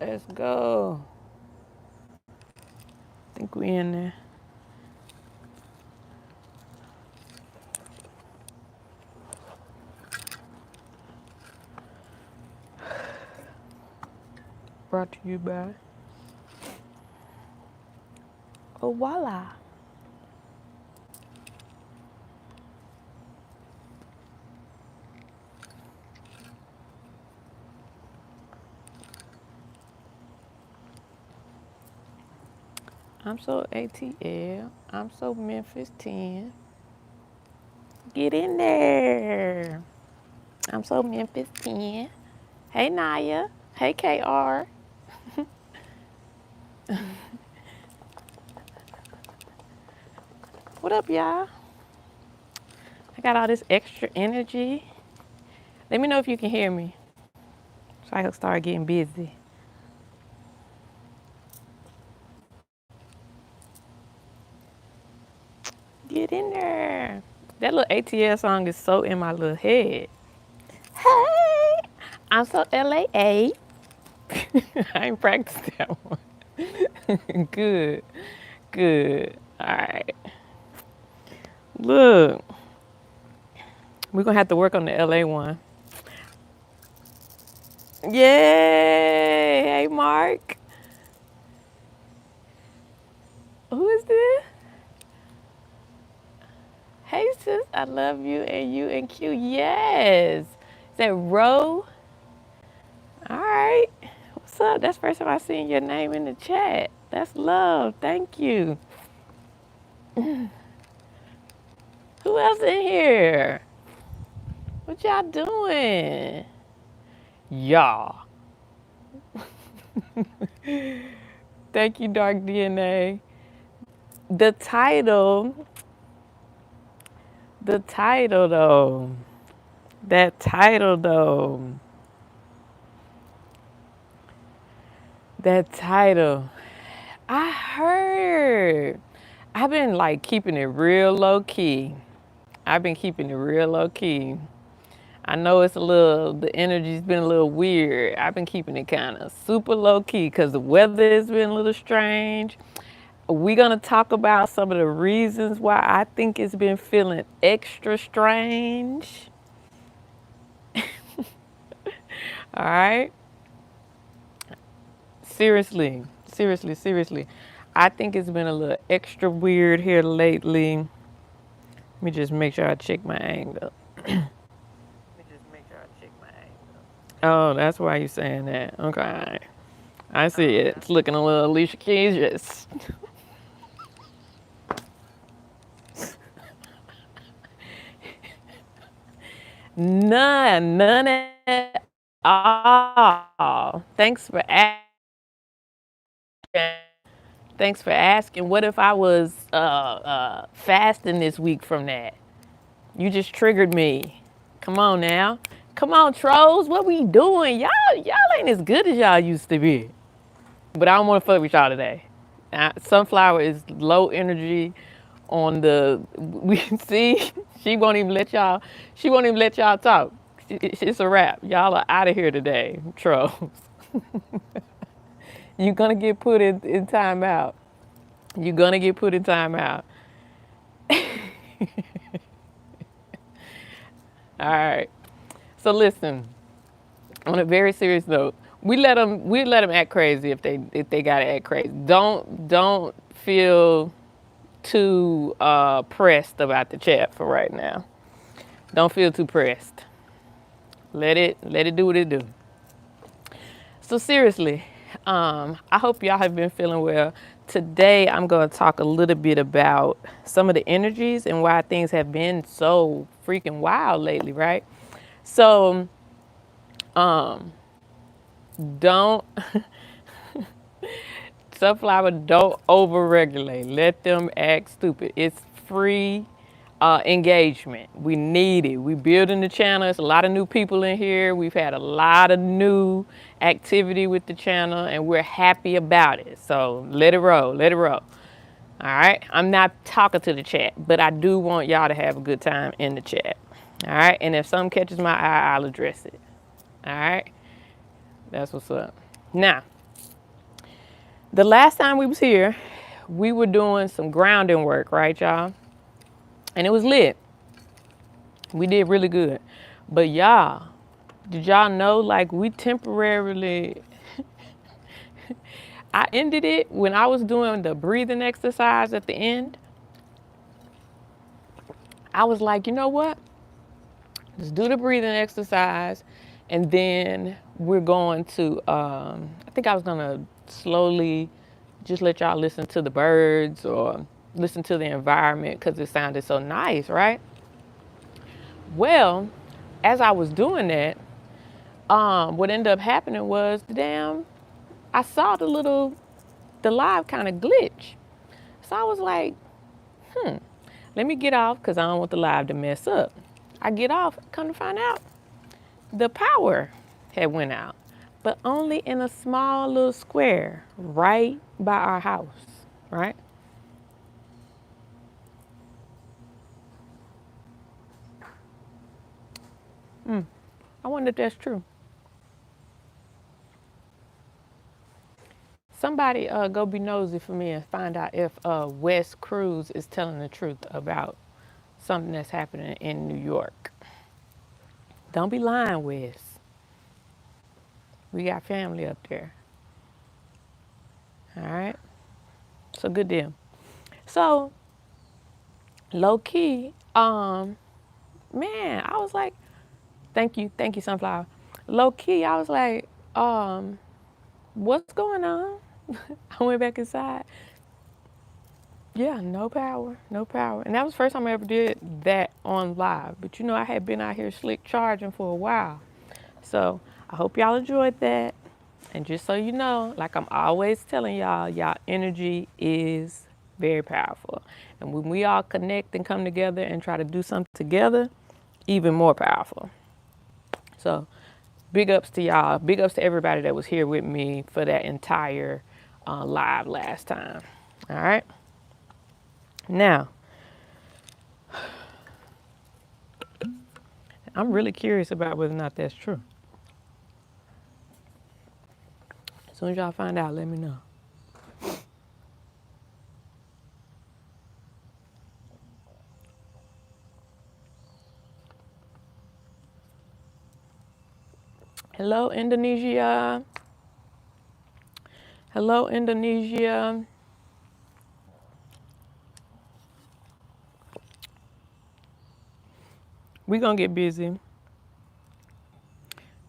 Let's go. I think we in there. Brought to you by Oh Voila. I'm so ATL. I'm so Memphis 10. Get in there. I'm so Memphis 10. Hey Naya. Hey KR. What up, y'all? I got all this extra energy. Let me know if you can hear me so I can start getting busy. Get in there. That little ATL song is so in my little head. Hey, I'm so LAA. I ain't practiced that one. Good, good. All right. Look, we're going to have to work on the LA one. Yay. Hey, Mark. Who is this? Hey, sis, I love you and you and Q. Yes. Is that Ro? All right. What's up? That's the first time I seen your name in the chat. That's love. Thank you. Who else in here? What y'all doing? Y'all. Thank you, Dark DNA. The title though. That title though. That title. I heard. I've been like keeping it real low key. I've been keeping it real low key. I know it's a little, the energy's been a little weird. I've been keeping it kind of super low key because the weather has been a little strange. We're going to talk about some of the reasons why I think it's been feeling extra strange. All right. Seriously. I think it's been a little extra weird here lately. Let me just make sure I check my angle. Oh, that's why you're saying that. Okay. I see it. It's looking a little Alicia Keys. Just. None at all. Thanks for asking. What if I was fasting this week from that? You just triggered me. Come on now. Come on, trolls. What we doing? Y'all ain't as good as y'all used to be. But I don't want to fuck with y'all today. Sunflower is low energy on the, we see, she won't even let y'all talk. It's a wrap. Y'all are out of here today, trolls. You're gonna get put in timeout. You're gonna get put in timeout. All right. So listen, on a very serious note, we let them act crazy if they gotta act crazy. Don't feel too pressed about the chat for right now. Don't feel too pressed. Let it do what it do. So seriously, I hope y'all have been feeling well. Today I'm going to talk a little bit about some of the energies and why things have been so freaking wild lately, right? So don't Sunflower, don't over-regulate. Let them act stupid. It's free engagement. We need it. We building the channel. There's a lot of new people in here. We've had a lot of new activity with the channel, and we're happy about it. So let it roll. Let it roll. All right. I'm not talking to the chat, but I do want y'all to have a good time in the chat. All right. And if something catches my eye, I'll address it. All right. That's what's up. Now, The last time we was here, we were doing some grounding work, right, y'all? And it was lit. We did really good. But y'all, did y'all know, like, we temporarily, I ended it when I was doing the breathing exercise at the end. I was like, you know what? Let's do the breathing exercise. And then we're going to, I think I was going to slowly just let y'all listen to the birds or listen to the environment because it sounded so nice, right? Well, as I was doing that, what ended up happening was I saw the live kind of glitch. So I was like, let me get off because I don't want the live to mess up. I get off, come to find out, the power had went out, but only in a small little square right by our house, right? I wonder if that's true. Somebody go be nosy for me and find out if Wes Cruz is telling the truth about something that's happening in New York. Don't be lying, Wes. We got family up there. All right? So good deal. So Lowkey, man, I was like, thank you, Sunflower. Lowkey, I was like, what's going on? I went back inside. Yeah, no power, no power. And that was the first time I ever did that on live. But you know, I had been out here slick charging for a while. So I hope y'all enjoyed that. And just so you know, like I'm always telling y'all, y'all energy is very powerful. And when we all connect and come together and try to do something together, even more powerful. So big ups to y'all. Big ups to everybody that was here with me for that entire live last time. All right. Now, I'm really curious about whether or not that's true. As soon as y'all find out, let me know. Hello, Indonesia. Hello, Indonesia. We gonna get busy,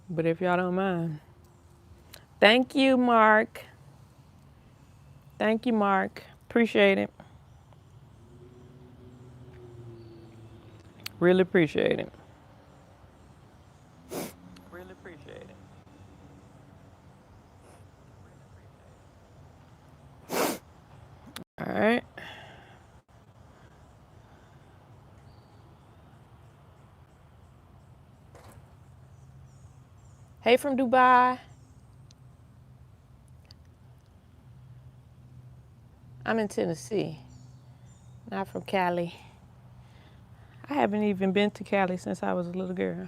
but if y'all don't mind. Thank you, Mark. Thank you, Mark. Appreciate it. Really appreciate it. Really appreciate it. All right. Hey from Dubai. I'm in Tennessee, not from Cali. I haven't even been to Cali since I was a little girl.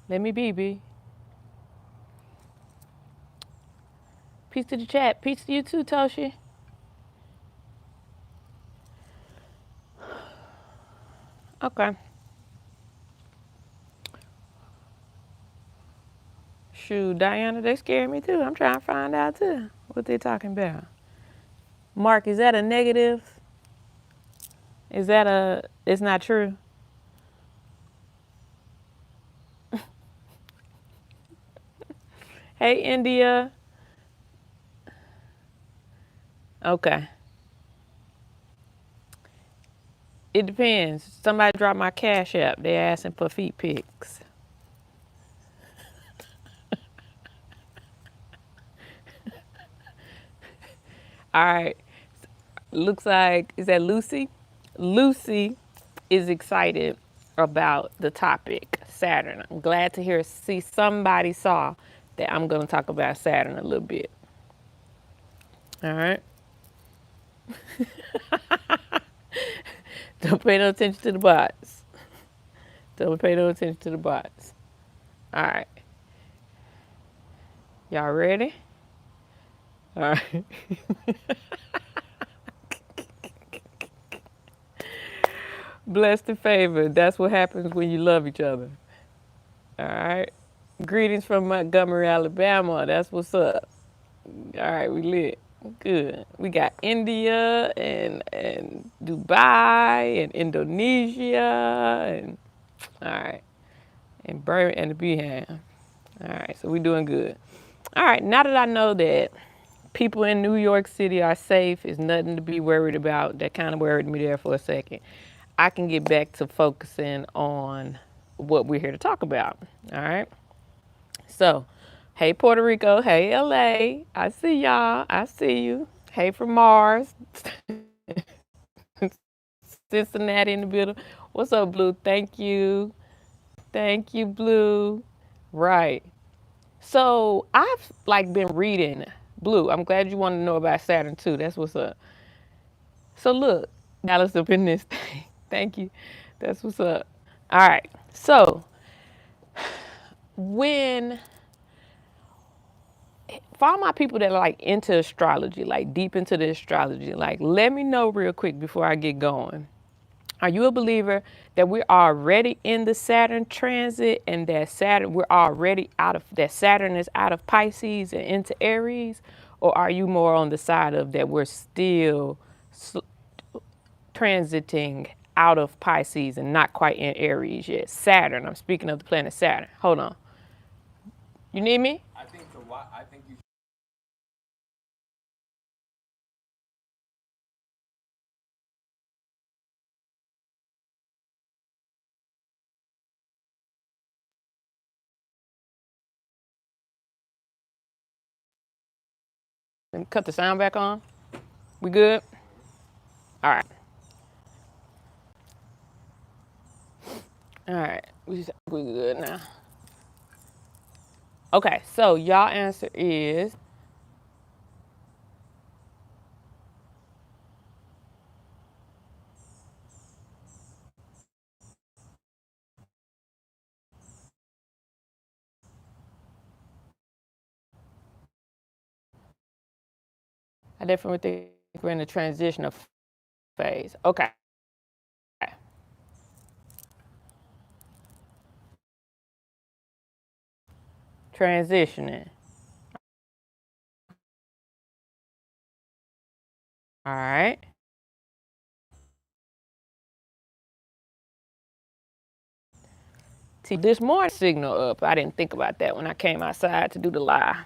Let me be. Peace to the chat. Peace to you too, Toshi. Okay. Shoot, Diana, they scared me too. I'm trying to find out too what they talking about. Mark, is that a negative? Is that it's not true? Hey, India. Okay. It depends. Somebody dropped my Cashapp. They asking for feet pics. All right. Looks like, is that Lucy? Lucy is excited about the topic, Saturn. I'm glad to see somebody saw that I'm going to talk about Saturn a little bit. All right. Don't pay no attention to the bots. Don't pay no attention to the bots. All right. Y'all ready? All right. Blessed and favored. That's what happens when you love each other. All right. Greetings from Montgomery, Alabama. That's what's up. All right, we lit. Good. We got India and Dubai and Indonesia and all right. And Burma and the Behan. All right, so we doing good. All right, now that I know that people in New York City are safe, is nothing to be worried about. That kind of worried me there for a second. I can get back to focusing on what we're here to talk about. All right. So, hey Puerto Rico, hey LA, I see y'all. I see you. Hey from Mars, Cincinnati in the middle. What's up, Blue? Thank you. Thank you, Blue. Right. So I've like been reading Blue. I'm glad you want to know about Saturn too. That's what's up. So look, got us up in this thing. Thank you. That's what's up. All right. So when for all my people that are like into astrology, like deep into the astrology, like let me know real quick before I get going. Are you a believer that we're already in the Saturn transit and that we're already out of, that Saturn is out of Pisces and into Aries? Or are you more on the side of that we're still transiting out of Pisces and not quite in Aries yet? Saturn, I'm speaking of the planet Saturn. Hold on. You need me? I think you Let me cut the sound back on. We good? All right. All right. We good now. Okay, so y'all answer is I definitely think we're in the transition of phase. Okay. Transitioning. All right. See, this morning signal up. I didn't think about that when I came outside to do the live.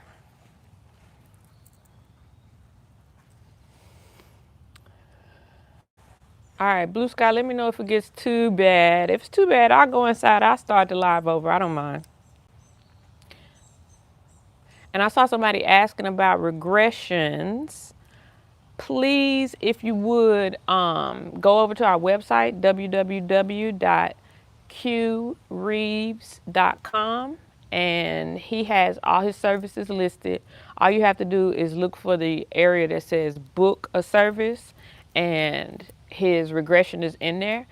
All right, Blue Sky, let me know if it gets too bad. If it's too bad, I'll go inside. I'll start the live over. I don't mind. And I saw somebody asking about regressions. Please, if you would, go over to our website, www.CueReaves.com, and he has all his services listed. All you have to do is look for the area that says book a service, and his regression is in there.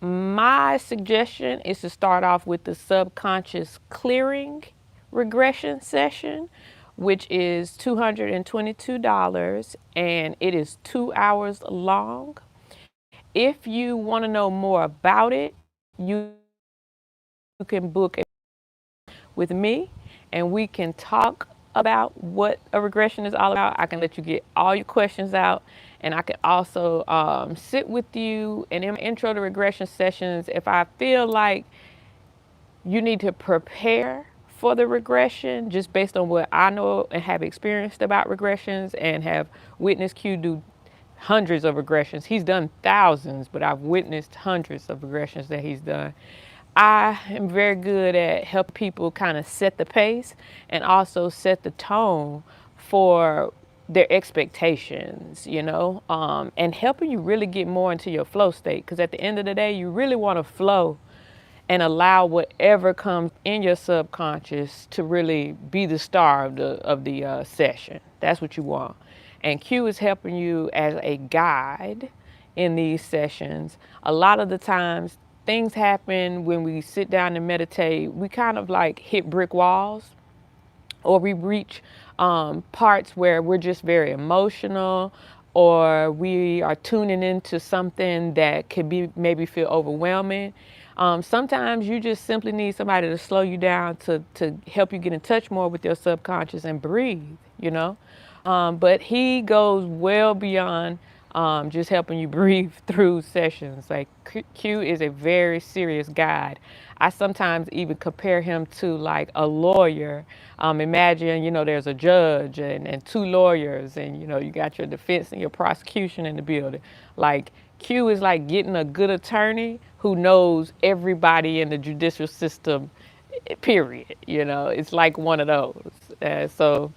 My suggestion is to start off with the subconscious clearing regression session, which is $222, and it is 2 hours long. If you want to know more about it, you can book it with me and we can talk about what a regression is all about. I can let you get all your questions out, and I can also sit with you and in intro to regression sessions if I feel like you need to prepare for the regression just based on what I know and have experienced about regressions and have witnessed Q do hundreds of regressions. He's done thousands, but I've witnessed hundreds of regressions that he's done. I am very good at helping people kind of set the pace and also set the tone for their expectations, and helping you really get more into your flow state. Because at the end of the day, you really want to flow and allow whatever comes in your subconscious to really be the star of the session. That's what you want. And Q is helping you as a guide in these sessions. A lot of the times, things happen when we sit down and meditate. We kind of like hit brick walls, or we reach parts where we're just very emotional, or we are tuning into something that could be maybe feel overwhelming. Sometimes you just simply need somebody to slow you down to help you get in touch more with your subconscious and breathe, you know. But he goes well beyond just helping you breathe through sessions. Like Q is a very serious guide. I sometimes even compare him to like a lawyer. Imagine, you know, there's a judge and two lawyers, and you know, you got your defense and your prosecution in the building. Like Q is like getting a good attorney who knows everybody in the judicial system, period. You know, it's like one of those. So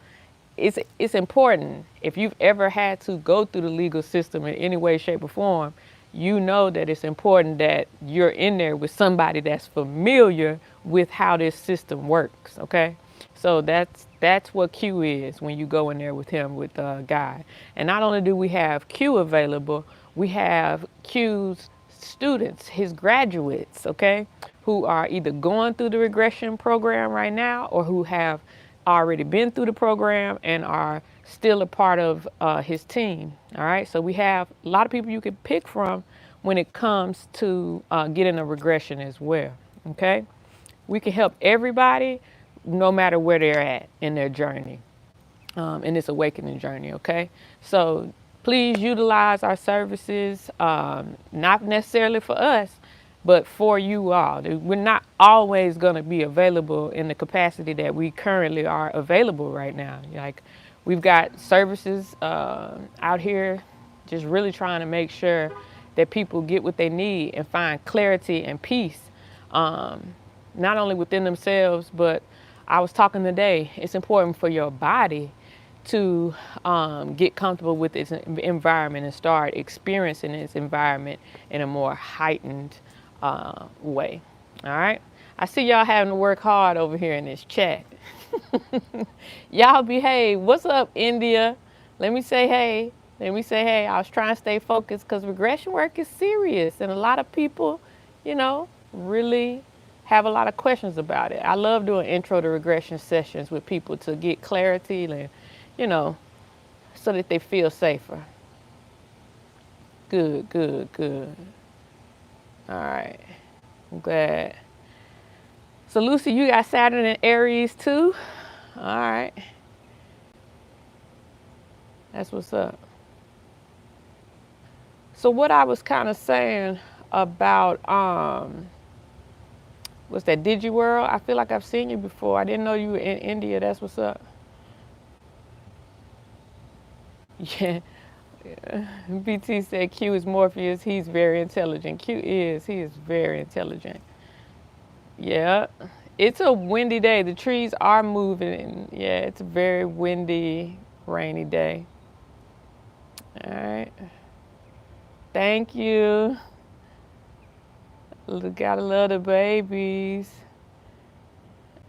it's important. If you've ever had to go through the legal system in any way, shape, or form, you know that it's important that you're in there with somebody that's familiar with how this system works. Okay, so that's what Q is when you go in there with him, with a guy. And not only do we have Q available, we have Q's students, his graduates, okay, who are either going through the regression program right now, or who have already been through the program and are still a part of his team. All right, so we have a lot of people you can pick from when it comes to getting a regression as well. Okay, we can help everybody no matter where they're at in their journey, in this awakening journey. Okay, so please utilize our services, not necessarily for us, but for you all. We're not always going to be available in the capacity that we currently are available right now. Like, we've got services out here just really trying to make sure that people get what they need and find clarity and peace, not only within themselves, but I was talking today, it's important for your body to get comfortable with its environment and start experiencing its environment in a more heightened way. All right. I see y'all having to work hard over here in this chat. Y'all behave. What's up, India? Let me say hey. Let me say hey. I was trying to stay focused because regression work is serious, and a lot of people, you know, really have a lot of questions about it. I love doing intro to regression sessions with people to get clarity and, you know, so that they feel safer. Good, good, good. All right. I'm glad. So Lucy, you got Saturn and Aries too? All right. That's what's up. So what I was kind of saying about what's that, DigiWorld? I feel like I've seen you before. I didn't know you were in India. That's what's up. Yeah. BT said Q is Morpheus. He's very intelligent. He is very intelligent. Yeah. It's a windy day. The trees are moving. Yeah, it's a very windy, rainy day. All right. Thank you. Gotta love the babies.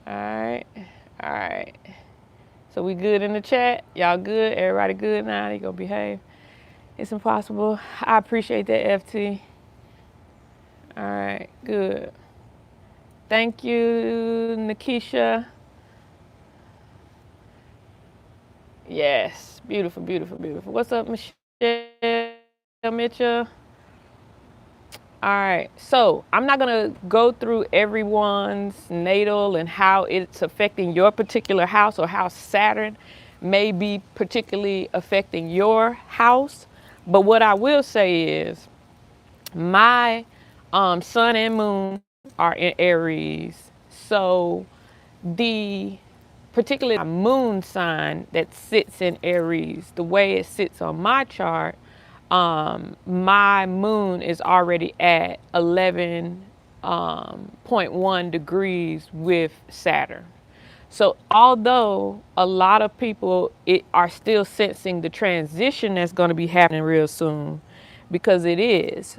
All right. All right. So we good in the chat? Y'all good? Everybody good now? They gonna behave? It's impossible. I appreciate that, FT. All right, good. Thank you, Nikisha. Yes, beautiful, beautiful, beautiful. What's up, Michelle Mitchell? All right, so I'm not gonna go through everyone's natal and how it's affecting your particular house, or how Saturn may be particularly affecting your house. But what I will say is my sun and moon are in Aries. So the particularly moon sign that sits in Aries, the way it sits on my chart, my moon is already at 11.1 degrees with Saturn. So although a lot of people are still sensing the transition that's going to be happening real soon, because it is,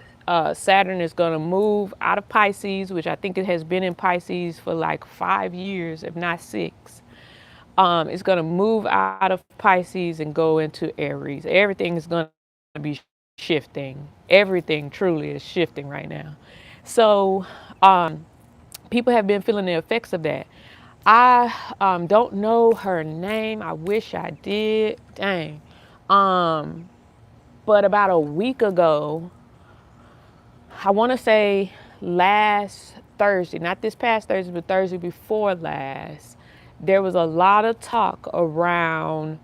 Saturn is going to move out of Pisces, which I think it has been in Pisces for like 5 years, if not 6. It's going to move out of Pisces and go into Aries. Everything is going to be shifting. Everything truly is shifting right now. So people have been feeling the effects of that. I don't know her name. I wish I did. Dang. But about a week ago, I want to say last Thursday, not this past Thursday, but Thursday before last, there was a lot of talk around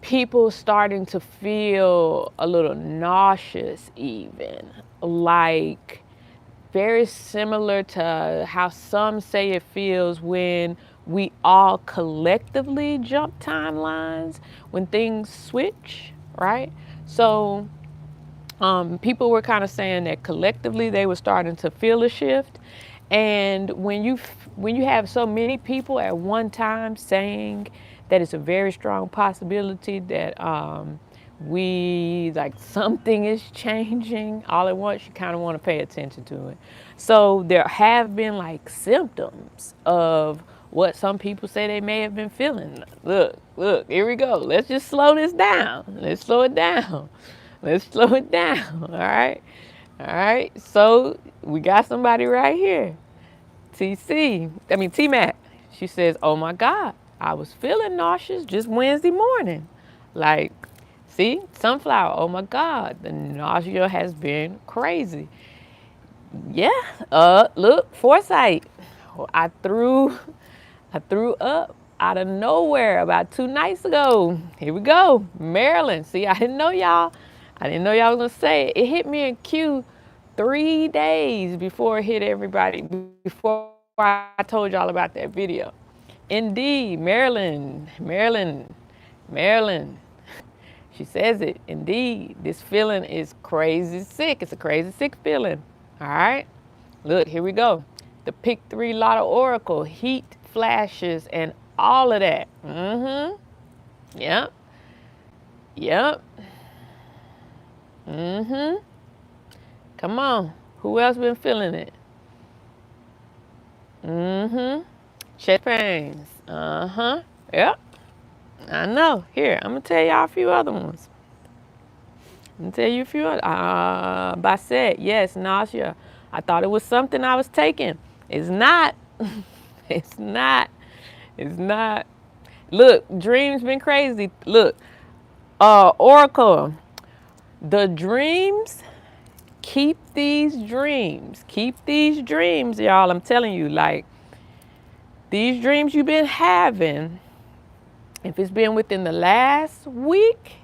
people starting to feel a little nauseous, even like very similar to how some say it feels when we all collectively jump timelines, when things switch, right? So people were kind of saying that collectively they were starting to feel a shift. And when you have so many people at one time saying that it's a very strong possibility that we like something is changing all at once, you kind of want to pay attention to it. So there have been like symptoms of what some people say they may have been feeling. Look, here we go. Let's just slow this down. Let's slow it down. Let's slow it down. All right. All right. So we got somebody right here. T-Mac. She says, oh my God, I was feeling nauseous just Wednesday morning. Like, see, sunflower, oh my God, the nausea has been crazy. Yeah, look, foresight. I threw up out of nowhere about 2 nights ago. Here we go, Maryland. See, I didn't know y'all was gonna say it. It hit me in Q 3 days before it hit everybody, before I told y'all about that video. Indeed, Maryland. She says it. Indeed, this feeling is crazy sick. It's a crazy sick feeling. All right. Look, here we go. The pick 3 lotto oracle, heat flashes and all of that. Yep. Come on. Who else been feeling it? Chest pains. Yep. I know. Here, I'm gonna tell y'all a few other ones. Basset, yes, nausea. I thought it was something I was taking. It's not. It's not. Look, dreams been crazy. Look, Oracle, the dreams, keep these dreams, y'all. I'm telling you, like, these dreams you've been having, if it's been within the last week,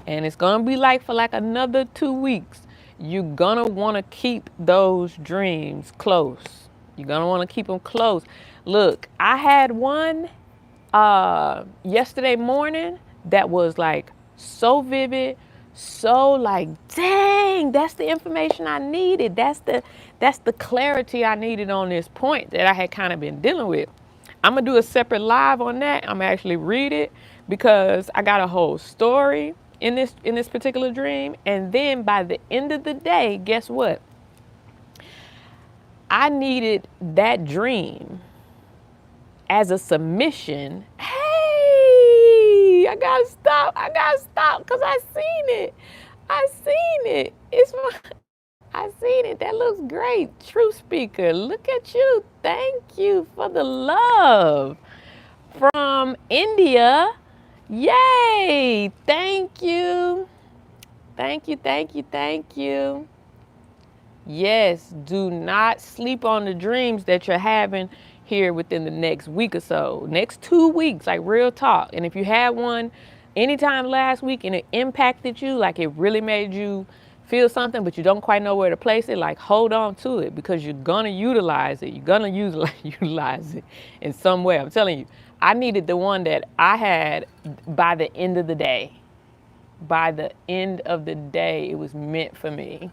and it's gonna be like for like another 2 weeks, you're gonna wanna keep those dreams close. You're gonna wanna keep them close. Look, I had one yesterday morning that was like so vivid, so like, dang, that's the information I needed. That's the clarity I needed on this point that I had kind of been dealing with. I'm gonna do a separate live on that. I'm gonna actually read it because I got a whole story in this particular dream. And then by the end of the day, guess what? I needed that dream as a submission. Hey, I gotta stop because I seen it. I seen it. That looks great. True speaker. Look at you. Thank you for the love from India. Yay. Thank you. Thank you. Yes, do not sleep on the dreams that you're having here within the next week or so. Next 2 weeks, like real talk. And if you had one anytime last week and it impacted you, like it really made you feel something, but you don't quite know where to place it, like hold on to it because you're gonna utilize it. You're gonna utilize it in some way. I'm telling you, I needed the one that I had by the end of the day. By the end of the day, it was meant for me.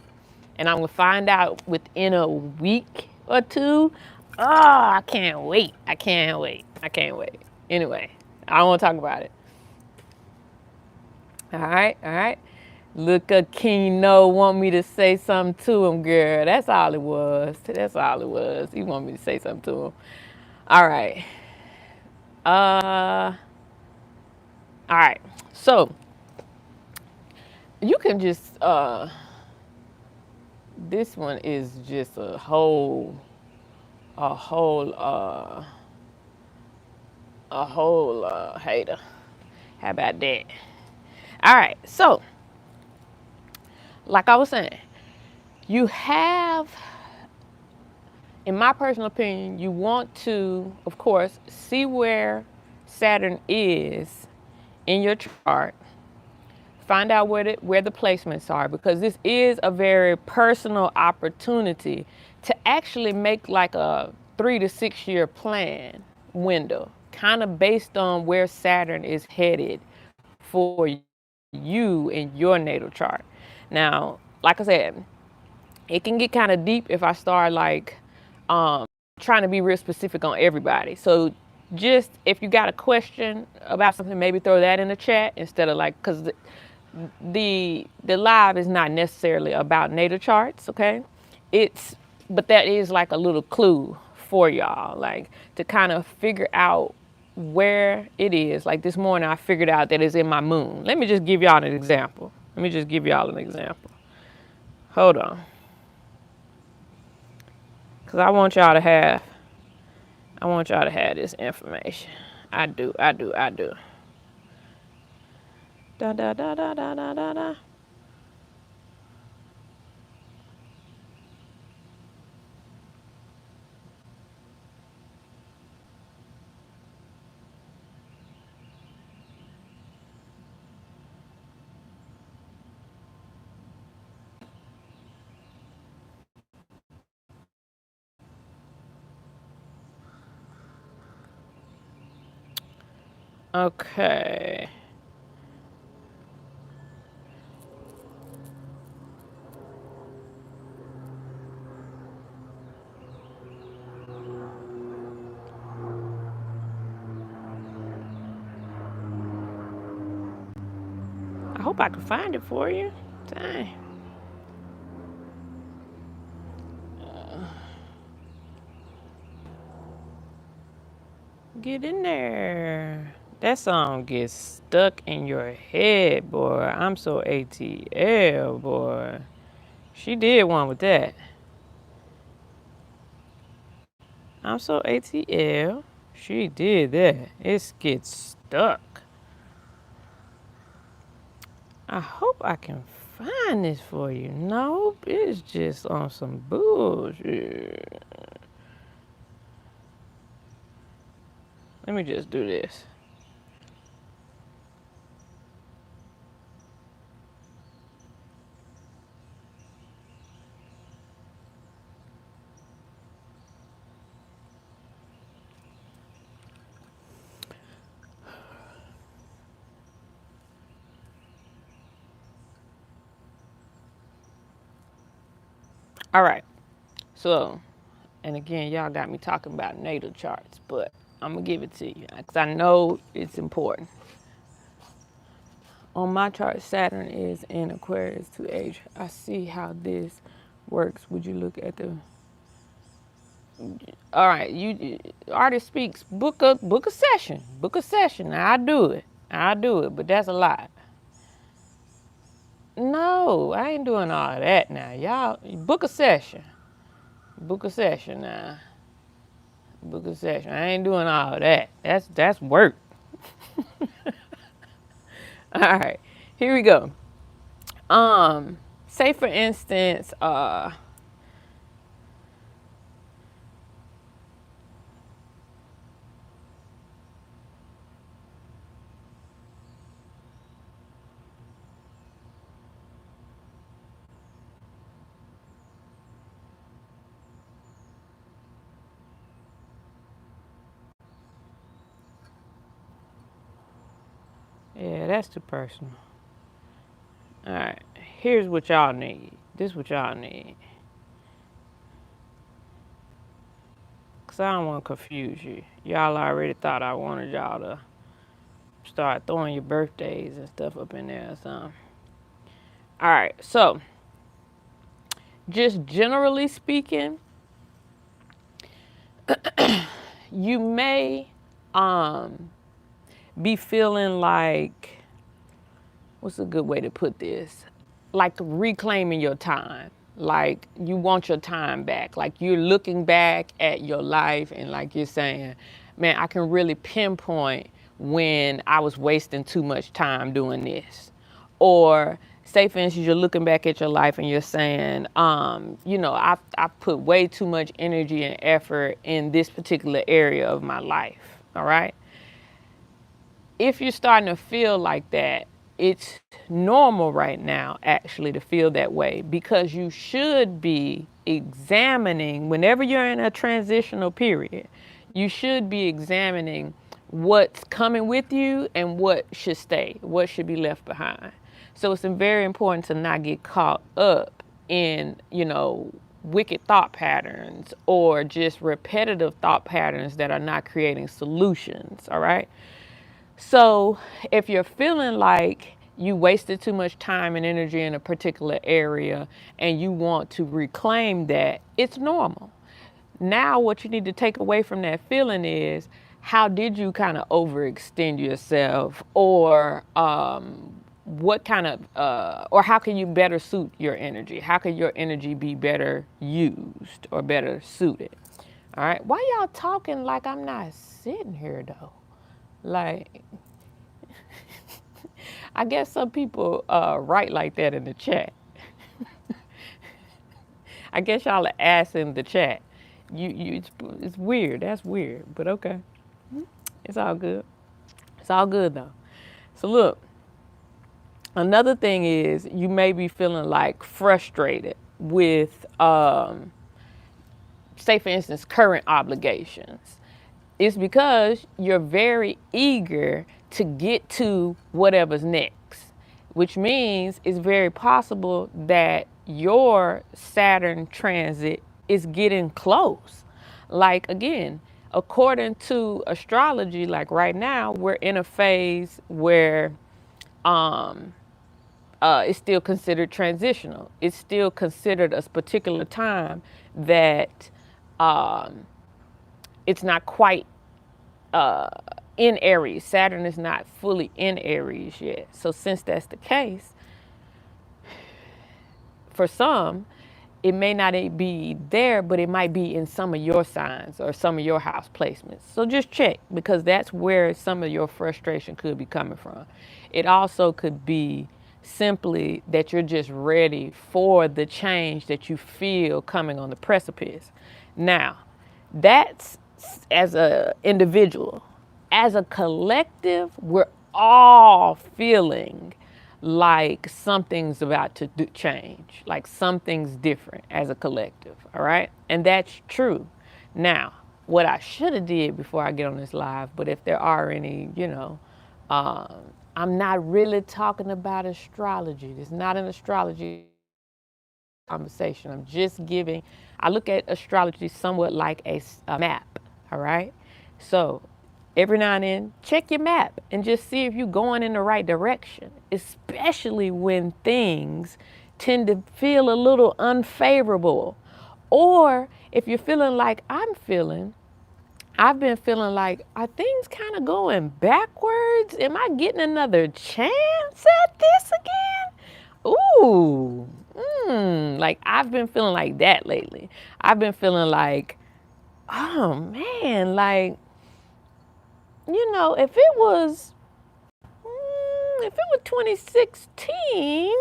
And I'm gonna find out within a week or two. Oh, I can't wait. Anyway, I don't wanna talk about it. All right. Look at Keno want me to say something to him, girl. That's all it was. He want me to say something to him. All right. All right. So you can just, this one is just a whole, a whole, hater. How about that? All right, so, like I was saying, you have, in my personal opinion, you want to, of course, see where Saturn is in your chart. Find out where the placements are, because this is a very personal opportunity to actually make like a 3 to 6 year plan window, kind of based on where Saturn is headed for you in your natal chart. Now, like I said, it can get kind of deep if I start like trying to be real specific on everybody. So just if you got a question about something, maybe throw that in the chat instead of like, because the live is not necessarily about natal charts, okay? But that is like a little clue for y'all, like to kind of figure out where it is. Like this morning, I figured out that it's in my moon. Let me just give y'all an example. Hold on. Because I want y'all to have this information. I do. Da da da da da da da da. Okay. I hope I can find it for you. Dang. Get in there. That song gets stuck in your head, boy. I'm so ATL, boy. She did one with that. I'm so ATL. She did that. It gets stuck. I hope I can find this for you. Nope, it's just on some bullshit. Let me just do this. All right. So, and again, y'all got me talking about natal charts, but I'm going to give it to you because I know it's important. On my chart, Saturn is in Aquarius 2H. I see how this works. Would you look at the... All right, you artist speaks. Book a session. Book a session. Now, I do it, but that's a lot. No, I ain't doing all of that now. Y'all, book a session. Book a session now. Book a session. I ain't doing all of that. That's work. All right, here we go. Say for instance, yeah, that's too personal. All right, here's what y'all need. This is what y'all need. Because I don't want to confuse you. Y'all already thought I wanted y'all to start throwing your birthdays and stuff up in there or something. All right, so just generally speaking, you may be feeling like, what's a good way to put this? like reclaiming your time. Like you want your time back. Like you're looking back at your life and like you're saying, man, I can really pinpoint when I was wasting too much time doing this. Or say for instance, you're looking back at your life and you're saying, you know, I've put way too much energy and effort in this particular area of my life. All right. If you're starting to feel like that, it's normal right now actually to feel that way, because you should be examining whenever you're in a transitional period. You should be examining what's coming with you and what should stay, what should be left behind. So it's very important to not get caught up in, you know, wicked thought patterns or just repetitive thought patterns that are not creating solutions, all right? So if you're feeling like you wasted too much time and energy in a particular area and you want to reclaim that, it's normal. Now what you need to take away from that feeling is, how did you kind of overextend yourself, or what kind of, or how can you better suit your energy? How can your energy be better used or better suited? All right, why y'all talking like I'm not sitting here though? Like, I guess some people write like that in the chat. I guess y'all are ass in the chat. It's weird. That's weird, but okay. It's all good. It's all good though. So look, another thing is you may be feeling like frustrated with, say for instance, current obligations. It's because you're very eager to get to whatever's next, which means it's very possible that your Saturn transit is getting close. Like again, according to astrology, like right now, we're in a phase where it's still considered transitional. It's still considered a particular time that it's not quite in Aries. Saturn is not fully in Aries yet. So since that's the case, for some, it may not be there, but it might be in some of your signs or some of your house placements. So just check, because that's where some of your frustration could be coming from. It also could be simply that you're just ready for the change that you feel coming on the precipice. Now, that's as an individual. As a collective, we're all feeling like something's about to change, like something's different as a collective, all right? And that's true. Now, what I should have did before I get on this live, but if there are any, you know, I'm not really talking about astrology. It's not an astrology conversation. I'm just giving, I look at astrology somewhat like a map, all right? So every now and then, check your map and just see if you're going in the right direction, especially when things tend to feel a little unfavorable. Or if you're feeling like I've been feeling like, are things kind of going backwards? Am I getting another chance at this again? Ooh, like I've been feeling like that lately. I've been feeling like, oh man, like, you know, if it was 2016,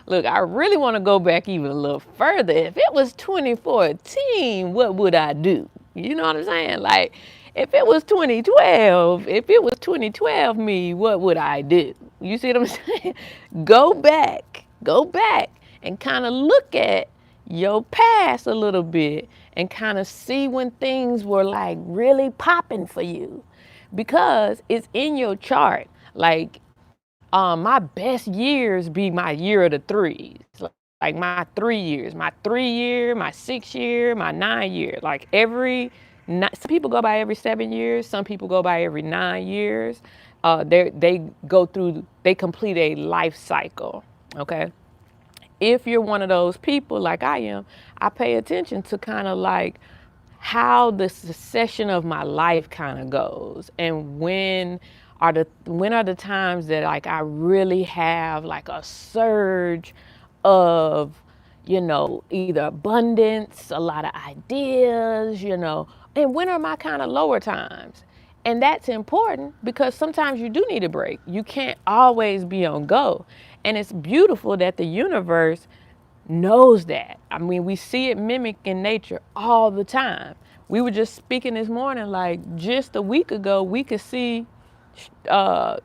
look, I really want to go back even a little further. If it was 2014, what would I do? You know what I'm saying? Like, if it was 2012 me, what would I do? You see what I'm saying? Go back and kind of look at your past a little bit and kind of see when things were like really popping for you, because it's in your chart. Like, my best years be my year of the threes. Like my 3 years, my 3 year, my 6 year, my 9 year. Like some people go by every 7 years. Some people go by every 9 years. They complete a life cycle, okay? If you're one of those people like I am, I pay attention to kind of like how the succession of my life kind of goes, and when are the times that like I really have like a surge of, either abundance, a lot of ideas, and when are my kind of lower times? And that's important because sometimes you do need a break. You can't always be on go. And it's beautiful that the universe knows that. I mean, we see it mimic in nature all the time. We were just speaking this morning, like just a week ago, we could see, not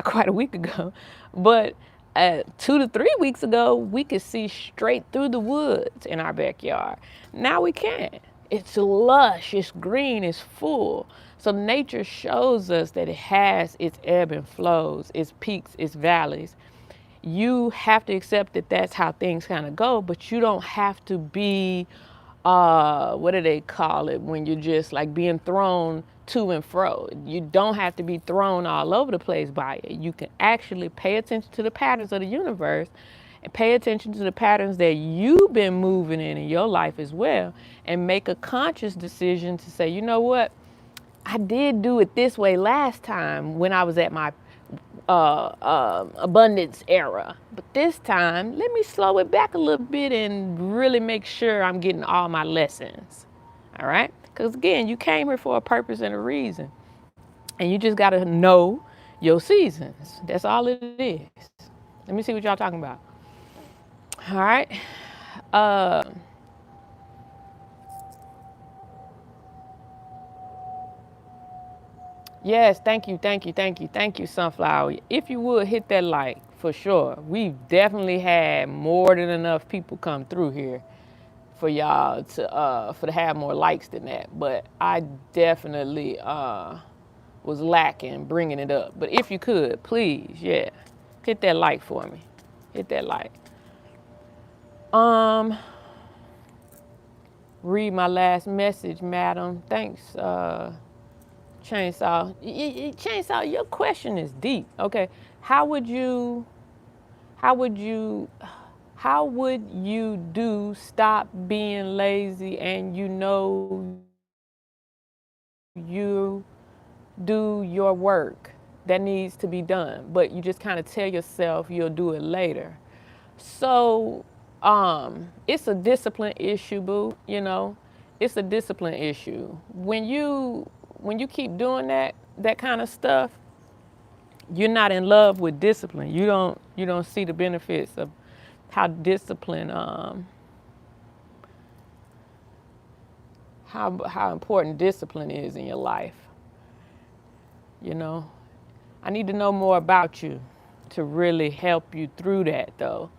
quite a week ago, but 2 to 3 weeks ago, we could see straight through the woods in our backyard. Now we can't. It's lush, it's green, it's full. So nature shows us that it has its ebb and flows, its peaks, its valleys. You have to accept that that's how things kind of go, but you don't have to be, what do they call it, when you're just like being thrown to and fro. You don't have to be thrown all over the place by it. You can actually pay attention to the patterns of the universe and pay attention to the patterns that you've been moving in your life as well, and make a conscious decision to say, you know what, I did do it this way last time when I was at my abundance era. But this time, let me slow it back a little bit and really make sure I'm getting all my lessons. All right? Because again, you came here for a purpose and a reason. And you just got to know your seasons. That's all it is. Let me see what y'all talking about. All right? Yes, thank you, Sunflower. If you would hit that like, for sure. We've definitely had more than enough people come through here for y'all to have more likes than that. But I definitely was lacking bringing it up. But if you could, please, yeah, hit that like for me. Hit that like. Read my last message, madam. Thanks, Chainsaw. Chainsaw, your question is deep. Okay, how would you do stop being lazy and you do your work that needs to be done, but you just kind of tell yourself you'll do it later? So it's a discipline issue, boo. It's a discipline issue. When you keep doing that kind of stuff, you're not in love with discipline. You don't see the benefits of how discipline, how important discipline is in your life. I need to know more about you to really help you through that, though,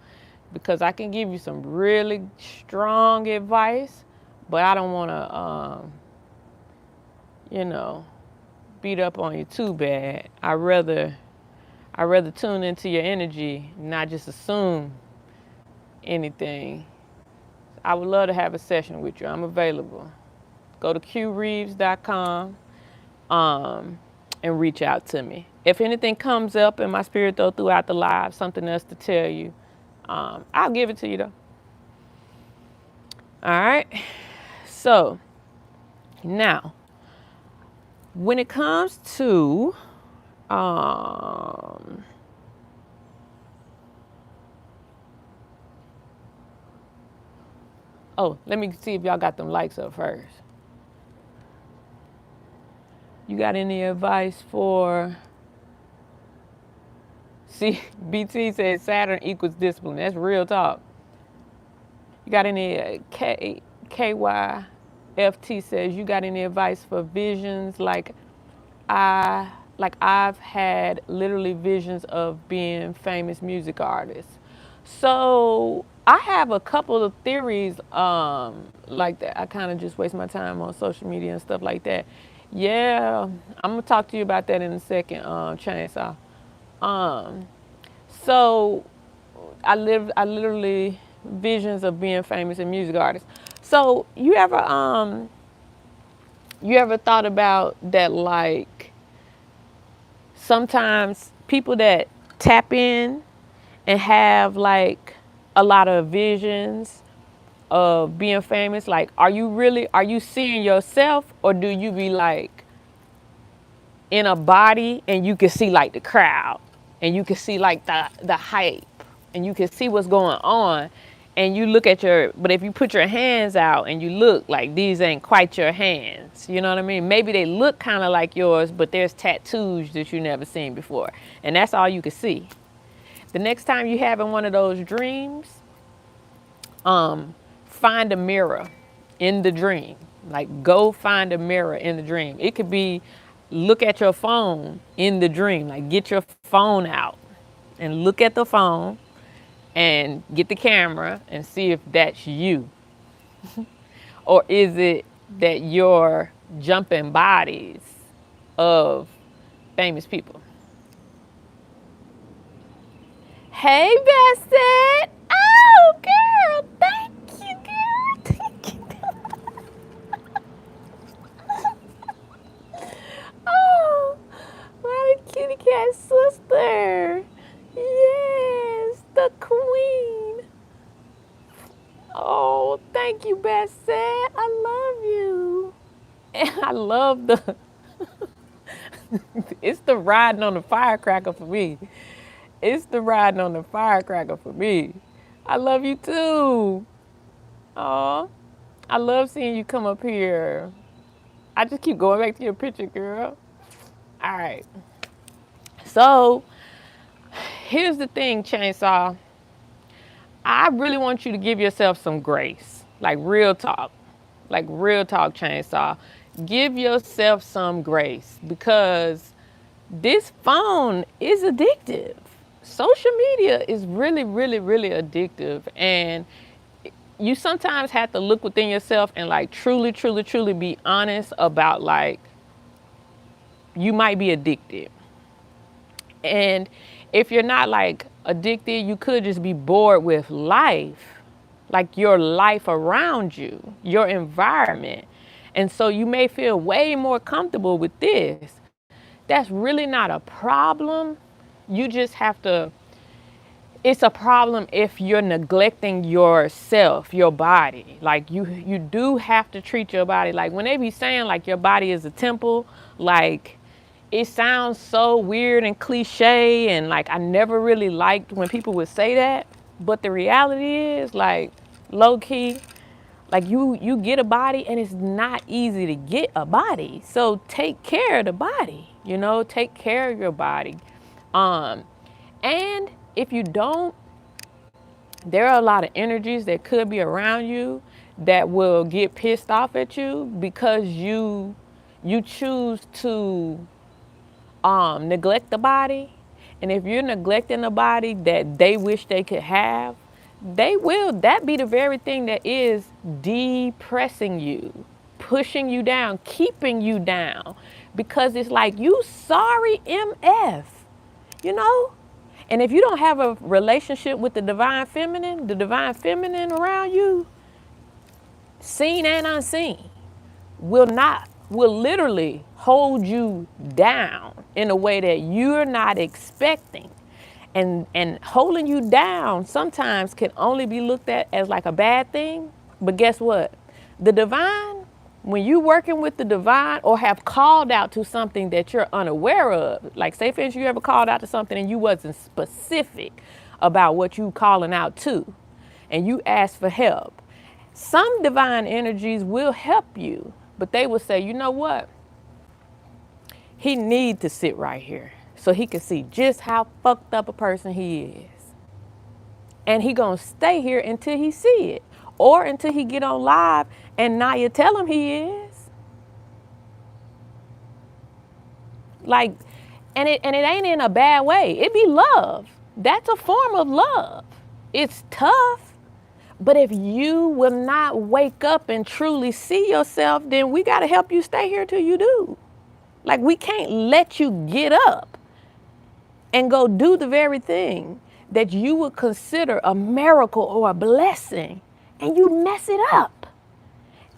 because I can give you some really strong advice, but I don't want to, beat up on you too bad. I rather tune into your energy, not just assume anything. I would love to have a session with you. I'm available. Go to CueReaves.com and reach out to me. If anything comes up in my spirit, though, throughout the live, something else to tell you, I'll give it to you, though. All right. So now, when it comes to oh, let me see if y'all got them likes up first. You got any advice for? See, BT says Saturn equals discipline. That's real talk. You got any KYFT says, you got any advice for visions? Like I've had literally visions of being famous music artists. So I have a couple of theories like that. I kind of just waste my time on social media and stuff like that. Yeah, I'm gonna talk to you about that in a second, Chainsaw. So I literally visions of being famous and music artists. So you ever thought about that, like sometimes people that tap in and have like a lot of visions of being famous, like are you seeing yourself, or do you be like in a body and you can see like the crowd and you can see like the hype and you can see what's going on, and you look at but if you put your hands out and you look, like, these ain't quite your hands, you know what I mean? Maybe they look kind of like yours, but there's tattoos that you never seen before, and that's all you can see. The next time you having one of those dreams, find a mirror in the dream. Like, go find a mirror in the dream. It could be, look at your phone in the dream. Like, get your phone out and look at the phone and get the camera and see if that's you. Or is it that you're jumping bodies of famous people? Hey, Bassett. Oh, girl, thank you, girl. Thank you. Oh, my kitty cat sister. Yes, the queen. Oh, thank you, Bassett. I love you. And I love it's the riding on the firecracker for me. It's the riding on the firecracker for me. I love you too. Oh, I love seeing you come up here. I just keep going back to your picture, girl. All right. So, here's the thing, Chainsaw. I really want you to give yourself some grace. Like, real talk. Like, real talk, Chainsaw. Give yourself some grace, because this phone is addictive. Social media is really, really, really addictive. And you sometimes have to look within yourself and, like, truly, truly, truly be honest about, like, you might be addicted. And if you're not, like, addicted, you could just be bored with life, like your life around you, your environment. And so you may feel way more comfortable with this. That's really not a problem. You just have to, it's a problem if you're neglecting yourself, your body. Like, you do have to treat your body. Like, when they be saying, like, your body is a temple, like, it sounds so weird and cliche, and, like, I never really liked when people would say that. But the reality is, like, low key, like, you get a body, and it's not easy to get a body. So take care of the body, you know, take care of your body. And if you don't, there are a lot of energies that could be around you that will get pissed off at you because you choose to neglect the body. And if you're neglecting the body that they wish they could have, that be the very thing that is depressing you, pushing you down, keeping you down, because it's like, you sorry MF, you know? And if you don't have a relationship with the divine feminine around you, seen and unseen, will literally hold you down in a way that you're not expecting. And holding you down sometimes can only be looked at as like a bad thing. But guess what? The divine, when you working with the divine or have called out to something that you're unaware of, like, say for instance, you ever called out to something and you wasn't specific about what you calling out to, and you asked for help. Some divine energies will help you, but they will say, you know what? He need to sit right here so he can see just how fucked up a person he is. And he gonna stay here until he see it, or until he get on live and Naya tell him he is. Like, and it ain't in a bad way. It be love. That's a form of love. It's tough, but if you will not wake up and truly see yourself, then we gotta help you stay here till you do. Like, we can't let you get up and go do the very thing that you would consider a miracle or a blessing, and you mess it up.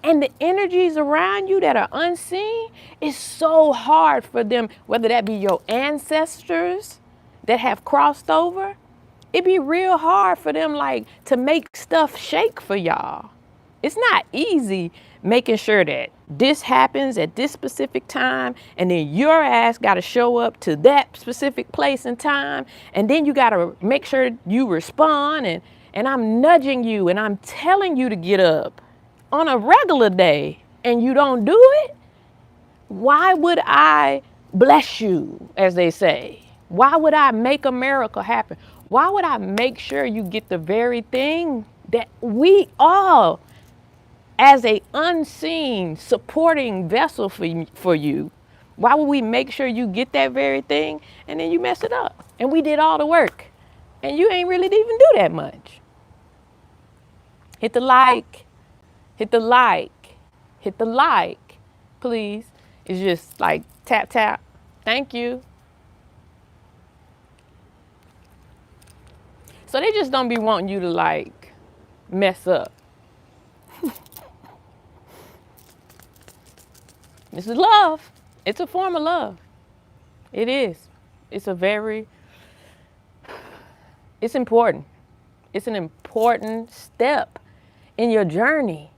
And the energies around you that are unseen, it's so hard for them, whether that be your ancestors that have crossed over, it be real hard for them, like, to make stuff shake for y'all. It's not easy making sure that this happens at this specific time, and then your ass got to show up to that specific place and time, and then you got to make sure you respond, and I'm nudging you and I'm telling you to get up on a regular day and you don't do it. Why would I bless you, as they say? Why would I make a miracle happen? Why would I make sure you get the very thing that we all, as a unseen supporting vessel for you, why would we make sure you get that very thing and then you mess it up? And we did all the work and you ain't really even do that much. Hit the like, hit the like, hit the like, please. It's just like tap, tap. Thank you. So they just don't be wanting you to like mess up. This is love. It's a form of love. It is. It's important. It's an important step in your journey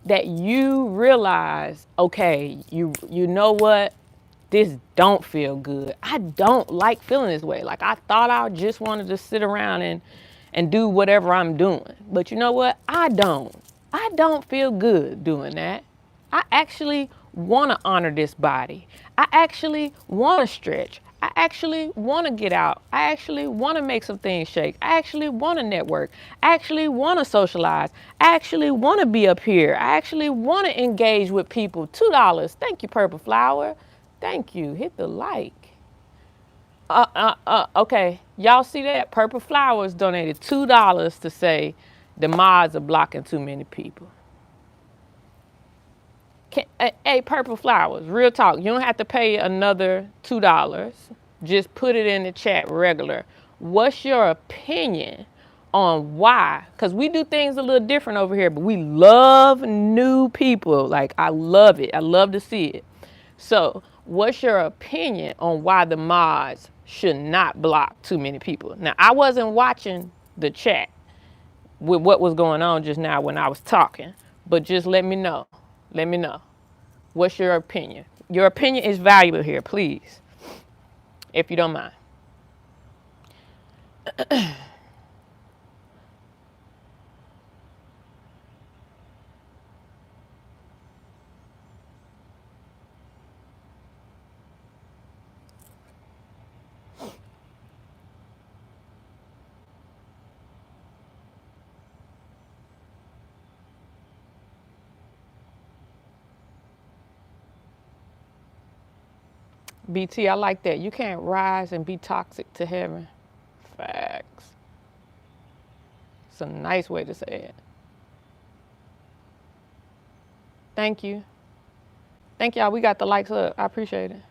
that you realize, okay, you know what? This don't feel good. I don't like feeling this way. Like I thought I just wanted to sit around and do whatever I'm doing. But you know what? I don't feel good doing that. I actually want to honor this body. I actually want to stretch. I actually want to get out. I actually want to make some things shake. I actually want to network. I actually want to socialize. I actually want to be up here. I actually want to engage with people. $2. Thank you, Purple Flower. Thank you. Hit the like. Okay. Y'all see that? Purple Flowers donated $2 to say the mods are blocking too many people. Hey, Purple Flowers, real talk. You don't have to pay another $2. Just put it in the chat regular. What's your opinion on why? Because we do things a little different over here, but we love new people. Like, I love it. I love to see it. So, what's your opinion on why the mods should not block too many people? Now, I wasn't watching the chat with what was going on just now when I was talking, but just let me know. Let me know. What's your opinion? Your opinion is valuable here, please, if you don't mind. BT, I like that. You can't rise and be toxic to heaven. Facts. It's a nice way to say it. Thank you. Thank y'all. We got the likes up. I appreciate it.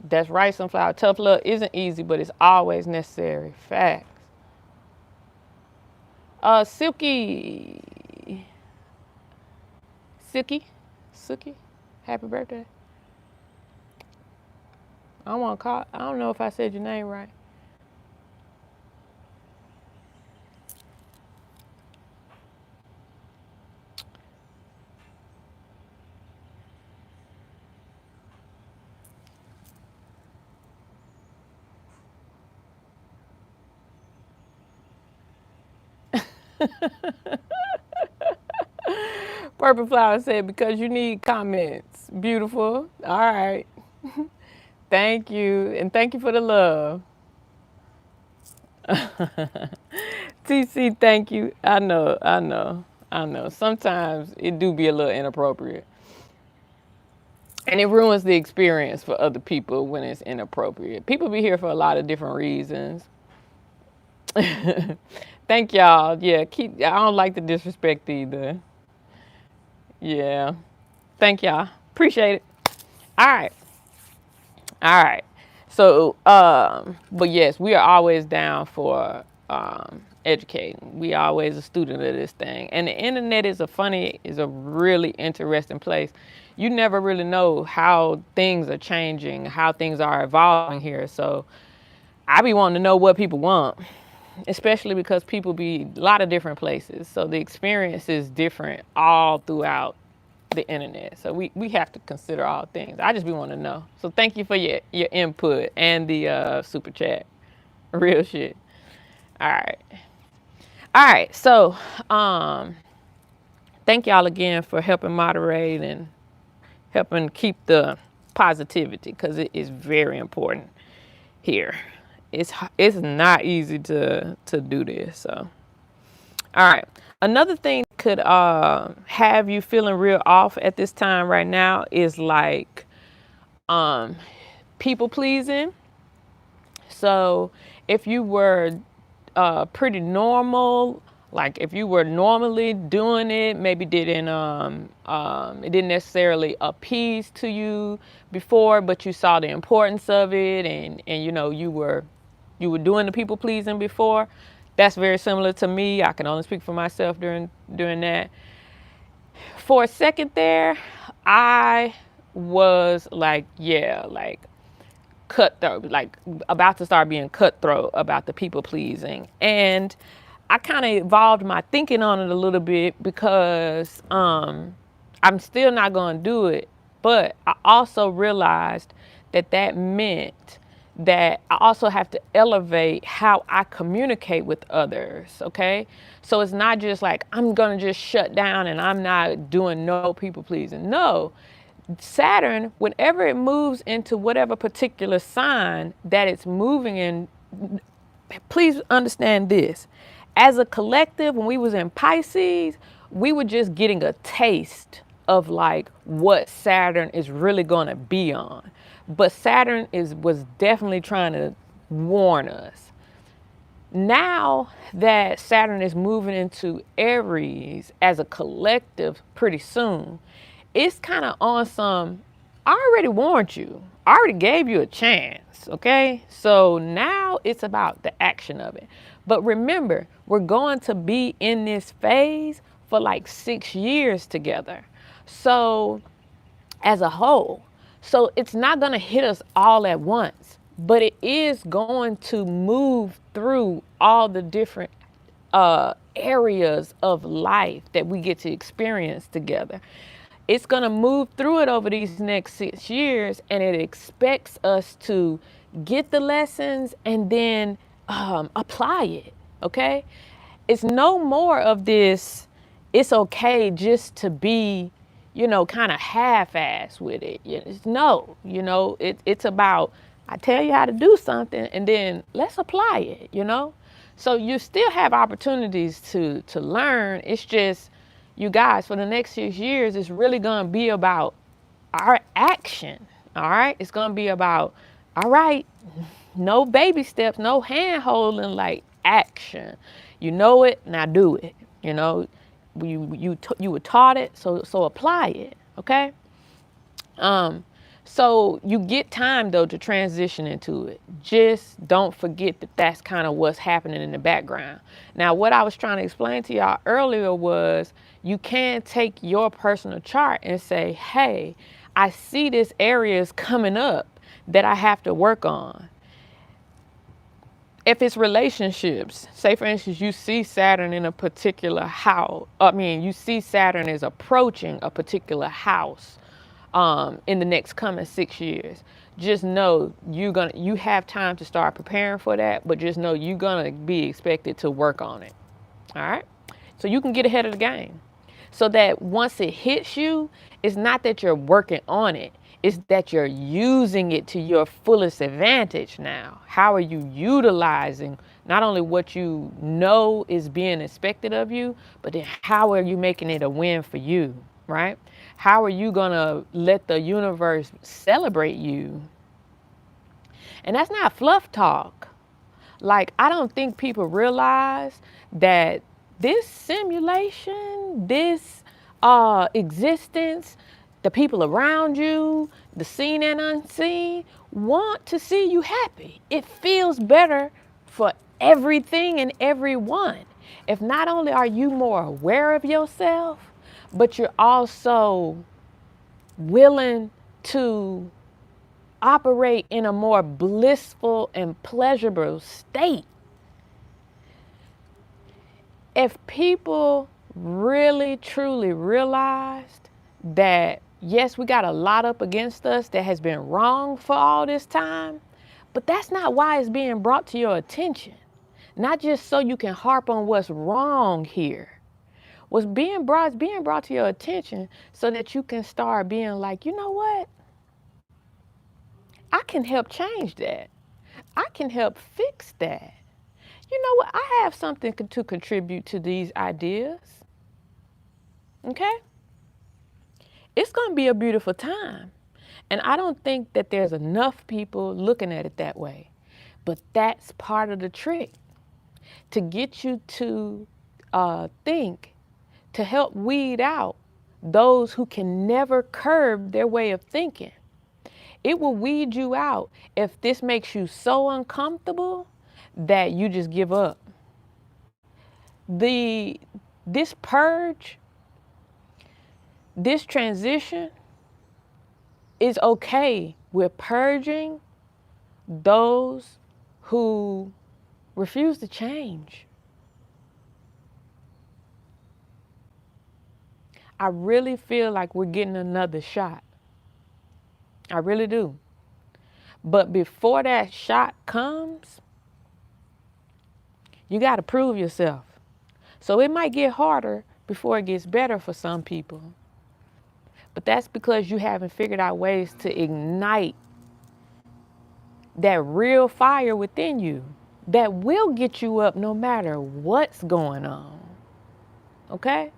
That's right, Sunflower. Tough love isn't easy, but it's always necessary. Facts. Silky. Happy birthday. I don't know if I said your name right. Purple Flower said, because you need comments. Beautiful. All right. Thank you. And thank you for the love. TC, thank you. I know. Sometimes it do be a little inappropriate. And it ruins the experience for other people when it's inappropriate. People be here for a lot of different reasons. Thank y'all. Yeah, I don't like the disrespect either. Yeah. Thank y'all. Appreciate it. All right. So, but yes, we are always down for educating. We always a student of this thing. And the internet is a really interesting place. You never really know how things are changing, how things are evolving here. So I be wanting to know what people want. especially because people be a lot of different places. So the experience is different all throughout the internet. So we have to consider all things. I just be want to know. So thank you for your input and the super chat. Real shit. All right. All right. So thank y'all again for helping moderate and helping keep the positivity, because it is very important here. It's not easy to do this. So all right. Another thing that could have you feeling real off at this time right now is like people pleasing. So if you were pretty normal, like if you were normally doing it, maybe it didn't necessarily appease to you before, but you saw the importance of it, and you know you were doing the people pleasing before. That's very similar to me. I can only speak for myself during that. For a second there, I was like, yeah, like cutthroat, like about to start being cutthroat about the people pleasing. And I kind of evolved my thinking on it a little bit, because I'm still not going to do it. But I also realized that meant that I also have to elevate how I communicate with others, okay? So it's not just like I'm going to just shut down and I'm not doing no people pleasing. No. Saturn, whenever it moves into whatever particular sign that it's moving in, please understand this. As a collective, when we was in Pisces, we were just getting a taste of like what Saturn is really going to be on. But Saturn was definitely trying to warn us. Now that Saturn is moving into Aries as a collective pretty soon, it's kind of on some, I already warned you. I already gave you a chance, okay? So now it's about the action of it. But remember, we're going to be in this phase for like 6 years together. So as a whole, so it's not going to hit us all at once, but it is going to move through all the different areas of life that we get to experience together. It's going to move through it over these next 6 years, and it expects us to get the lessons and then apply it, okay? It's no more of this, it's okay just to be, you know, kind of half-ass with it. No, you know, it's about, I tell you how to do something, and then let's apply it, you know? So you still have opportunities to learn. It's just, you guys, for the next 6 years, it's really going to be about our action, all right? It's going to be about, all right, no baby steps, no hand holding, like action. You know it, now do it. You know, you were taught it, so apply it, okay? So you get time, though, to transition into it. Just don't forget that that's kind of what's happening in the background. Now, what I was trying to explain to y'all earlier was you can take your personal chart and say, hey, I see this area is coming up that I have to work on. If it's relationships, say for instance, you see Saturn in a particular house. You see Saturn is approaching a particular house in the next coming 6 years. Just know you have time to start preparing for that, but just know you're gonna be expected to work on it. All right? So you can get ahead of the game. So that once it hits you, it's not that you're working on it. It's that you're using it to your fullest advantage now. How are you utilizing not only what you know is being expected of you, but then how are you making it a win for you, right? How are you gonna let the universe celebrate you? And that's not fluff talk. Like, I don't think people realize that this simulation, this existence, the people around you, the seen and unseen, want to see you happy. It feels better for everything and everyone. If not only are you more aware of yourself, but you're also willing to operate in a more blissful and pleasurable state. If people really, truly realized that, yes, we got a lot up against us that has been wrong for all this time, but that's not why it's being brought to your attention. Not just so you can harp on what's wrong here. What's being brought is being brought to your attention so that you can start being like, you know what? I can help change that. I can help fix that. You know what? I have something to contribute to these ideas. Okay? It's going to be a beautiful time. And I don't think that there's enough people looking at it that way. But that's part of the trick, to get you to think, to help weed out those who can never curb their way of thinking. It will weed you out if this makes you so uncomfortable that you just give up. This purge, this transition is okay. We're purging those who refuse to change. I really feel like we're getting another shot. I really do. But before that shot comes, you got to prove yourself. So it might get harder before it gets better for some people. But that's because you haven't figured out ways to ignite that real fire within you that will get you up no matter what's going on. Okay?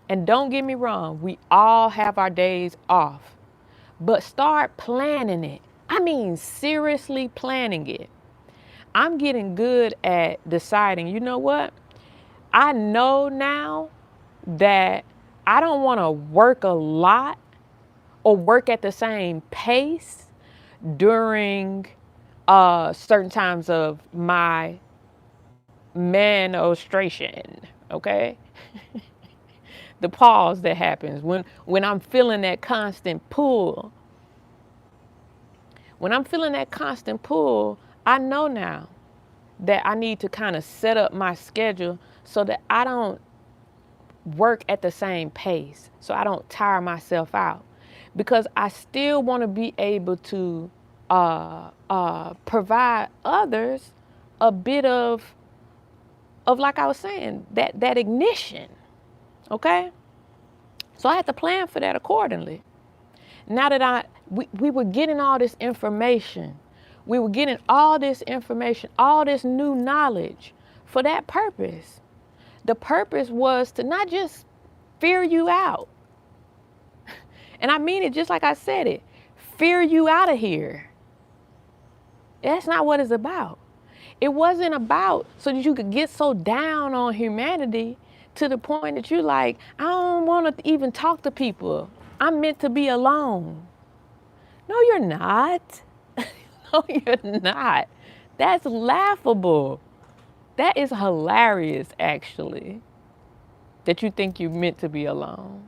And don't get me wrong, we all have our days off. But start planning it. I mean, seriously planning it. I'm getting good at deciding, you know what? I know now that I don't want to work a lot or work at the same pace during certain times of my menstruation, okay? The pause that happens when I'm feeling that constant pull. When I'm feeling that constant pull, I know now that I need to kind of set up my schedule so that I don't work at the same pace, so I don't tire myself out. Because I still want to be able to provide others a bit of like I was saying, that ignition. Okay? So I had to plan for that accordingly. Now that we were getting all this information, we were getting all this information, all this new knowledge for that purpose. The purpose was to not just fear you out. And I mean it just like I said it. Fear you out of here. That's not what it's about. It wasn't about so that you could get so down on humanity to the point that you're like, I don't want to even talk to people. I'm meant to be alone. No, you're not. No, you're not. That's laughable. That is hilarious, actually, that you think you're meant to be alone.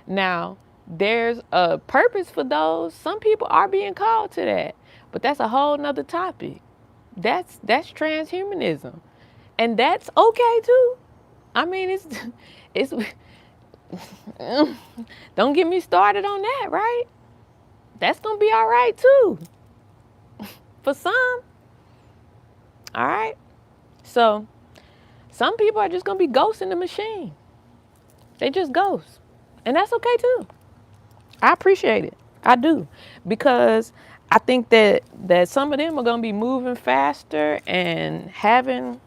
Now, there's a purpose for those. Some people are being called to that, but that's a whole nother topic. That's transhumanism, and that's okay too. I mean, it's don't get me started on that, right? That's gonna be all right too, for some. All right. So, some people are just gonna be ghosts in the machine. They just ghosts, and that's okay too. I appreciate it. I do, because I think that some of them are gonna be moving faster and having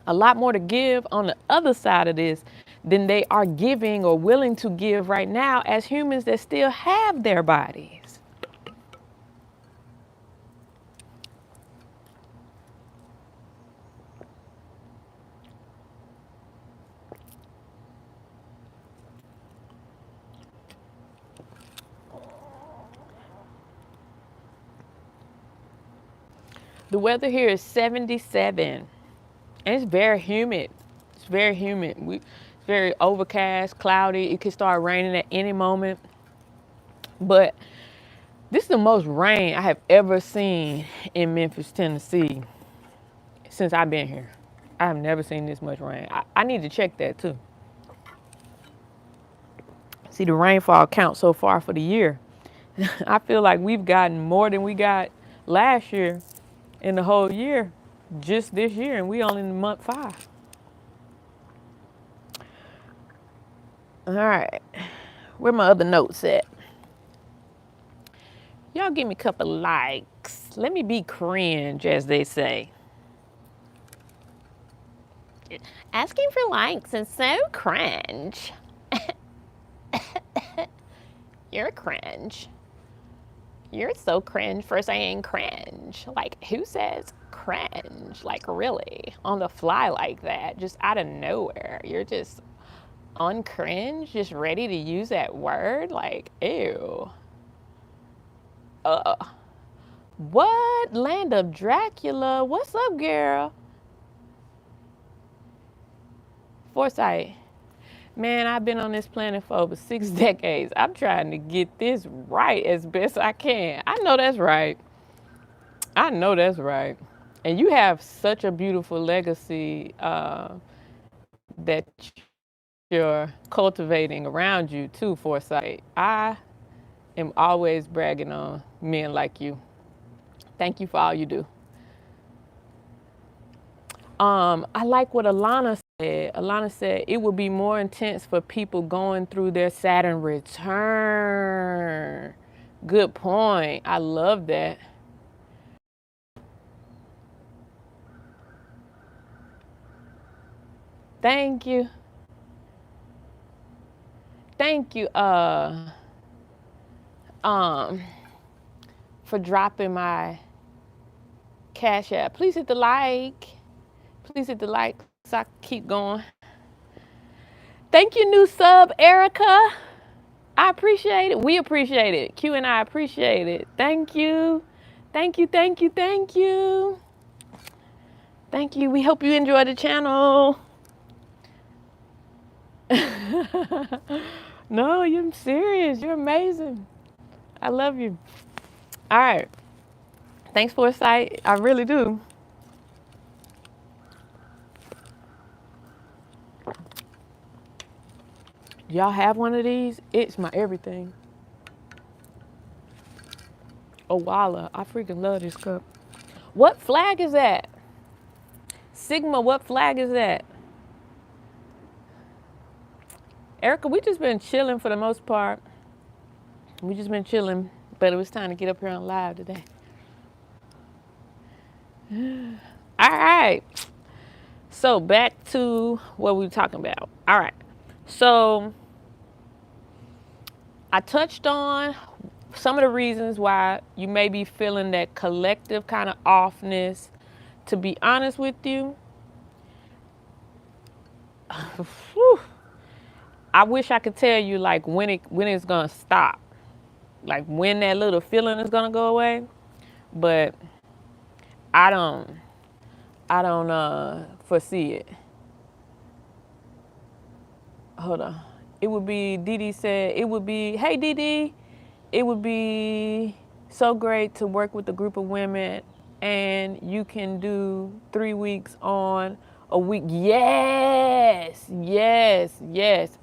a lot more to give on the other side of this than they are giving or willing to give right now as humans that still have their bodies. The weather here is 77, and it's very humid. It's very humid. It's very overcast, cloudy. It could start raining at any moment. But this is the most rain I have ever seen in Memphis, Tennessee, since I've been here. I have never seen this much rain. I need to check that too. See the rainfall count so far for the year. I feel like we've gotten more than we got last year in the whole year, just this year, and we only in month 5. All right, where my other notes at? Y'all give me a couple likes. Let me be cringe, as they say. Asking for likes is so cringe. You're cringe. You're so cringe for saying cringe. Like, who says cringe? Like, really? On the fly like that, just out of nowhere. You're just uncringe, just ready to use that word? Like, ew. What? Land of Dracula? What's up, girl? Foresight. Man, I've been on this planet for over 6 decades. I'm trying to get this right as best I can. I know that's right. I know that's right. And you have such a beautiful legacy that you're cultivating around you too, Foresight. I am always bragging on men like you. Thank you for all you do. I like what Alana said. Alana said it would be more intense for people going through their Saturn return. Good point. I love that. Thank you. Thank you for dropping my Cashapp. Please hit the like. Please hit the like so I can keep going. Thank you, new sub, Erica. I appreciate it. We appreciate it. Q and I appreciate it. Thank you. Thank you, thank you, thank you. Thank you. We hope you enjoy the channel. No, you're serious. You're amazing. I love you. All right. Thanks, Foresight. I really do. Y'all have one of these? It's my everything. Oh, Walla. I freaking love this cup. What flag is that? Sigma, what flag is that? Erica, we just been chilling for the most part. We just been chilling, but it was time to get up here on live today. All right. So back to what we were talking about. All right. So I touched on some of the reasons why you may be feeling that collective kind of offness. To be honest with you, I wish I could tell you like when it's gonna stop, like when that little feeling is gonna go away, but I don't foresee it. Hold on. It would be, Dee said, it would be, hey Dee, it would be so great to work with a group of women and you can do 3 weeks on a week. Yes, yes, yes.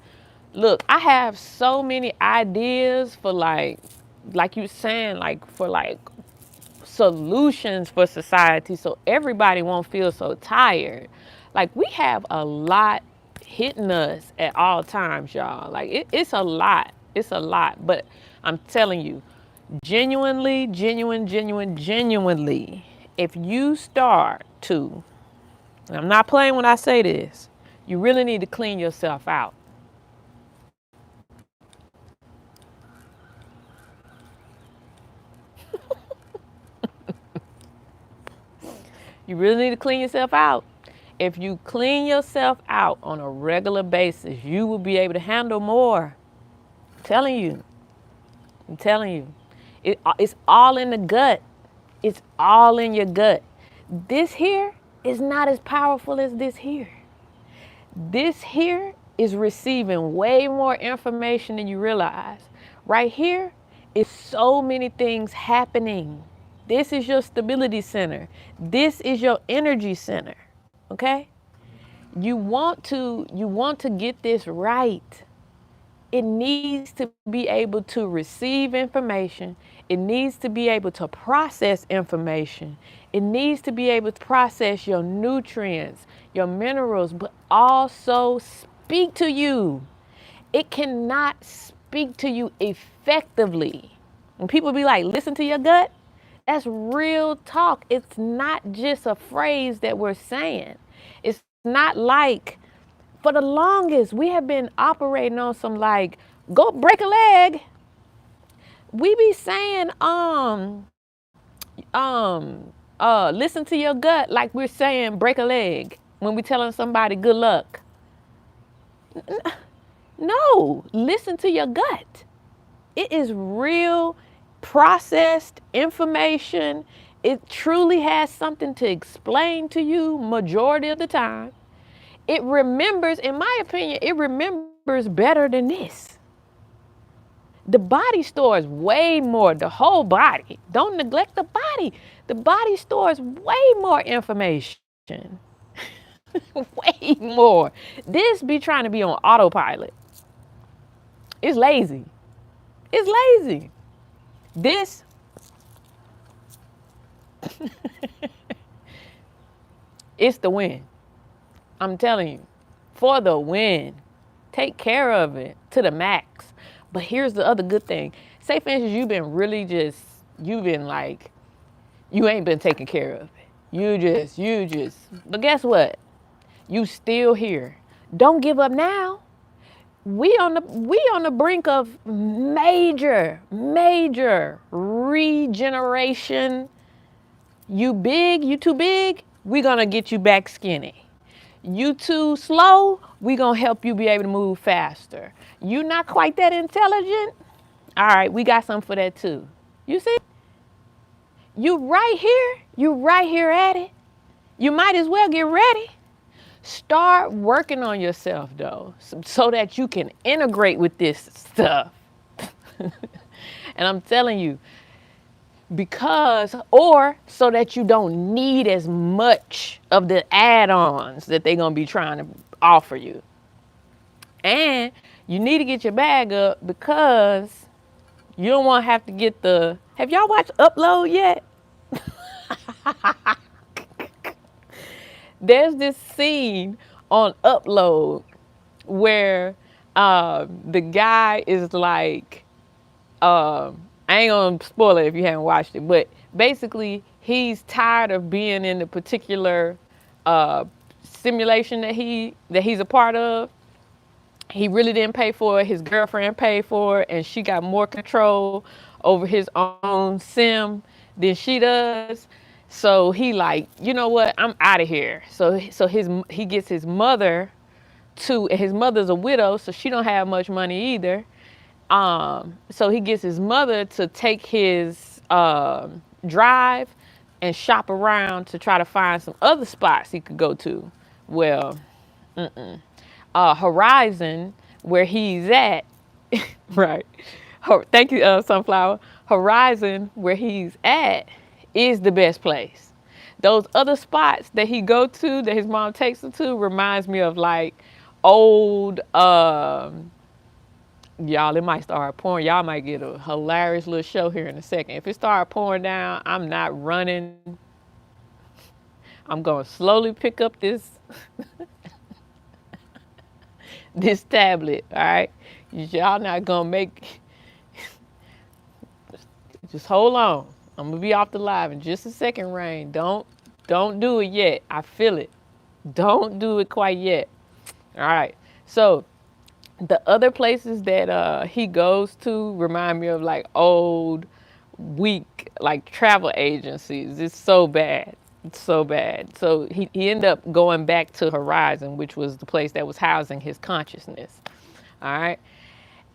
Look, I have so many ideas for like you saying, like for like solutions for society so everybody won't feel so tired. Like we have a lot hitting us at all times, y'all. Like it's a lot. It's a lot. But I'm telling you, genuinely, if you start to, and I'm not playing when I say this, you really need to clean yourself out. You really need to clean yourself out. If you clean yourself out on a regular basis, you will be able to handle more. I'm telling you. It's all in the gut. It's all in your gut. This here is not as powerful as this here. This here is receiving way more information than you realize. Right here is so many things happening. This is your stability center. This is your energy center. Okay? You want to get this right. It needs to be able to receive information. It needs to be able to process information. It needs to be able to process your nutrients, your minerals, but also speak to you. It cannot speak to you effectively. When people be like, listen to your gut, that's real talk. It's not just a phrase that we're saying. It's not like, for the longest, we have been operating on some like, go break a leg. We be saying, listen to your gut like we're saying break a leg when we telling somebody good luck. No, listen to your gut. It is real processed information. It truly has something to explain to you majority of the time. It remembers, in my opinion, it remembers better than this. The body stores way more, the whole body. Don't neglect the body. The body stores way more information. Way more. This be trying to be on autopilot. It's lazy. It's lazy. This, it's the win. I'm telling you, for the win. Take care of it to the max. But here's the other good thing. Say, for instance, you've been like, you ain't been taking care of it. But guess what? You still here. Don't give up now. We on the brink of major regeneration. You big, you too big, we gonna get you back skinny. You too slow, we gonna help you be able to move faster. You not quite that intelligent? All right, we got something for that too. You see? You right here at it. You might as well get ready. Start working on yourself though, so that you can integrate with this stuff. And I'm telling you, or so that you don't need as much of the add-ons that they're going to be trying to offer you. And you need to get your bag up because you don't want to have to get have y'all watched Upload yet? There's this scene on Upload where the guy is like, I ain't gonna spoil it if you haven't watched it, but basically he's tired of being in the particular simulation that he's a part of. He really didn't pay for it. His girlfriend paid for it, and she got more control over his own sim than she does. So he like, you know what? I'm out of here. So he gets his mother and his mother's a widow, so she don't have much money either. So he gets his mother to take his drive and shop around to try to find some other spots he could go to. Well, Horizon, where he's at, right? Thank you, Sunflower. Horizon, where he's at, is the best place. Those other spots that he go to, that his mom takes him to, reminds me of like old. Y'all, it might start pouring. Y'all might get a hilarious little show here in a second. If it start pouring down, I'm not running. I'm going to slowly pick up this this tablet, all right? Y'all not going to make... Just hold on. I'm going to be off the live in just a second, Rain. Don't do it yet. I feel it. Don't do it quite yet. All right. So... the other places that he goes to remind me of like old, weak, like travel agencies. It's so bad. It's so bad. So he ended up going back to Horizon, which was the place that was housing his consciousness. All right.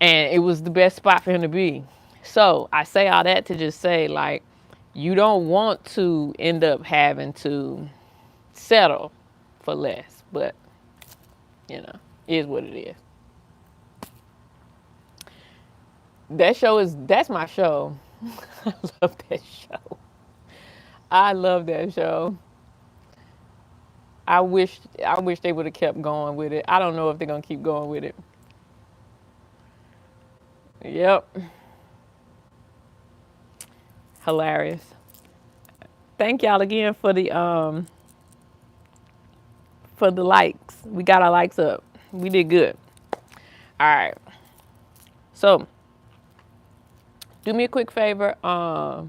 And it was the best spot for him to be. So I say all that to just say, like, you don't want to end up having to settle for less, but, you know, it is what it is. That's my show. I love that show. I love that show. I wish they would have kept going with it. I don't know if they're gonna keep going with it. Yep. Hilarious. Thank y'all again for the likes. We got our likes up. We did good. All right. So do me a quick favor. I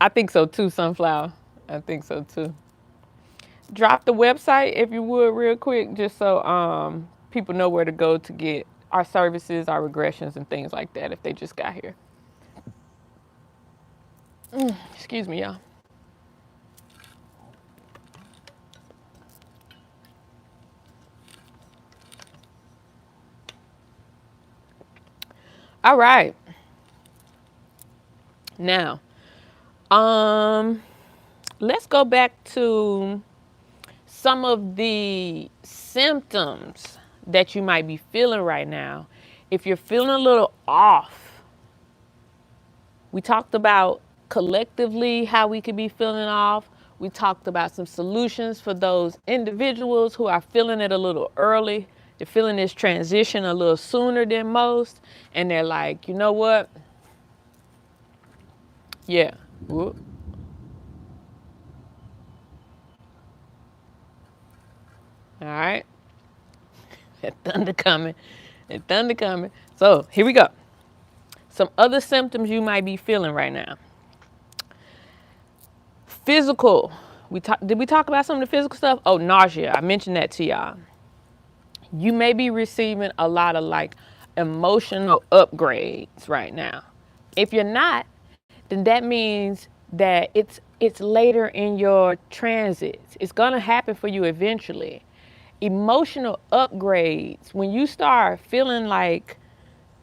think so too, Sunflower. I think so too. Drop the website if you would real quick, just so people know where to go to get our services, our regressions, and things like that if they just got here. Excuse me, y'all. All right. Now, let's go back to some of the symptoms that you might be feeling right now. If you're feeling a little off, we talked about collectively how we could be feeling off. We talked about some solutions for those individuals who are feeling it a little early. They're feeling this transition a little sooner than most. And they're like, you know what? Yeah. Whoop. All right. That thunder coming. That thunder coming. So here we go. Some other symptoms you might be feeling right now. Physical. Did we talk about some of the physical stuff? Oh, nausea. I mentioned that to y'all. You may be receiving a lot of like emotional upgrades right now. If you're not, then that means that it's later in your transits. It's gonna happen for you eventually. Emotional upgrades, when you start feeling like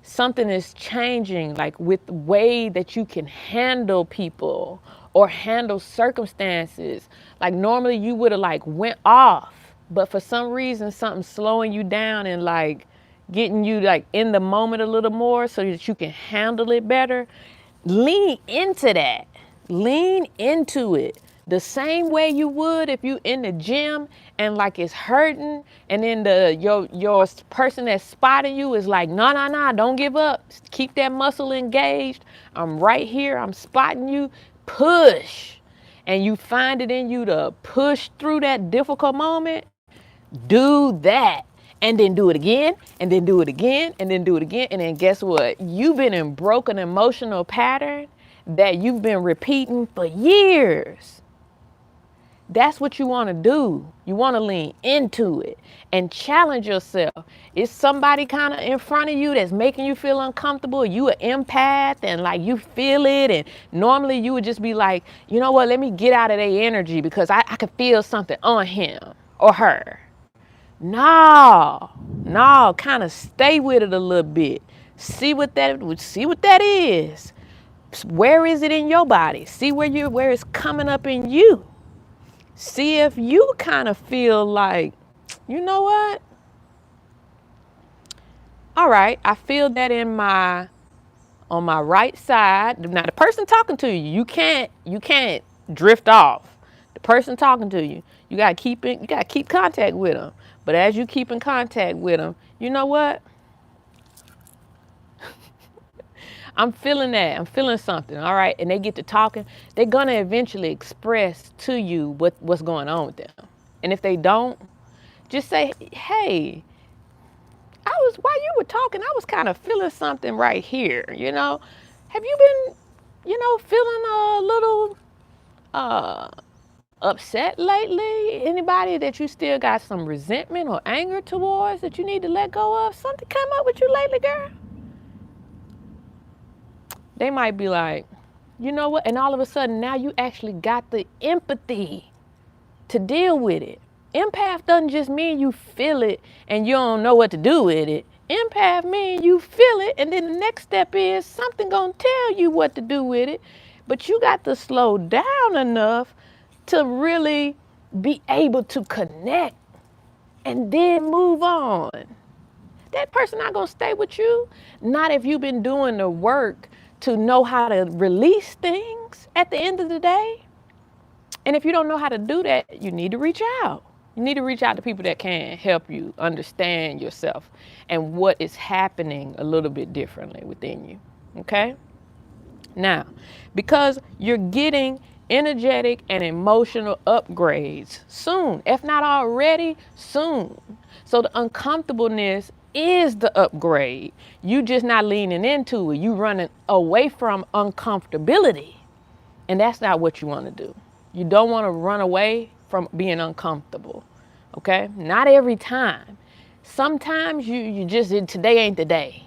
something is changing, like with the way that you can handle people or handle circumstances. Like normally you would have like went off, but for some reason something's slowing you down and like getting you like in the moment a little more so that you can handle it better. Lean into that. Lean into it. The same way you would if you in the gym and like it's hurting, and then your person that's spotting you is like, no, don't give up. Keep that muscle engaged. I'm right here. I'm spotting you. Push. And you find it in you to push through that difficult moment. Do that. And then do it again, and then do it again, and then do it again. And then guess what? You've been in broken emotional pattern that you've been repeating for years. That's what you want to do. You want to lean into it and challenge yourself. Is somebody kind of in front of you that's making you feel uncomfortable? You an empath and like you feel it, and normally you would just be like, you know what, let me get out of their energy because I can feel something on him or her. No, kind of stay with it a little bit. See what that is. Where is it in your body? See where it's coming up in you. See if you kind of feel like, you know what? All right, I feel that on my right side. Now the person talking to you can't drift off. The person talking to you, you gotta keep contact with them. But as you keep in contact with them, you know what? I'm feeling that. I'm feeling something, all right? And they get to talking. They're going to eventually express to you what's going on with them. And if they don't, just say, hey, while you were talking, I was kind of feeling something right here, you know? Have you been, feeling a little upset lately? Anybody that you still got some resentment or anger towards that you need to let go of? Something come up with you lately, girl? They might be like, you know what? And all of a sudden now you actually got the empathy to deal with it. Empath doesn't just mean you feel it and you don't know what to do with it. Empath means you feel it, and then the next step is something gonna tell you what to do with it. But you got to slow down enough to really be able to connect and then move on. That person not gonna stay with you. Not if you've been doing the work to know how to release things at the end of the day. And if you don't know how to do that, you need to reach out. You need to reach out to people that can help you understand yourself and what is happening a little bit differently within you. Okay? Now, because you're getting energetic and emotional upgrades soon, if not already, soon. So the uncomfortableness is the upgrade. You just not leaning into it. You running away from uncomfortability. And that's not what you want to do. You don't want to run away from being uncomfortable. Okay? Not every time. Sometimes you just, today ain't the day.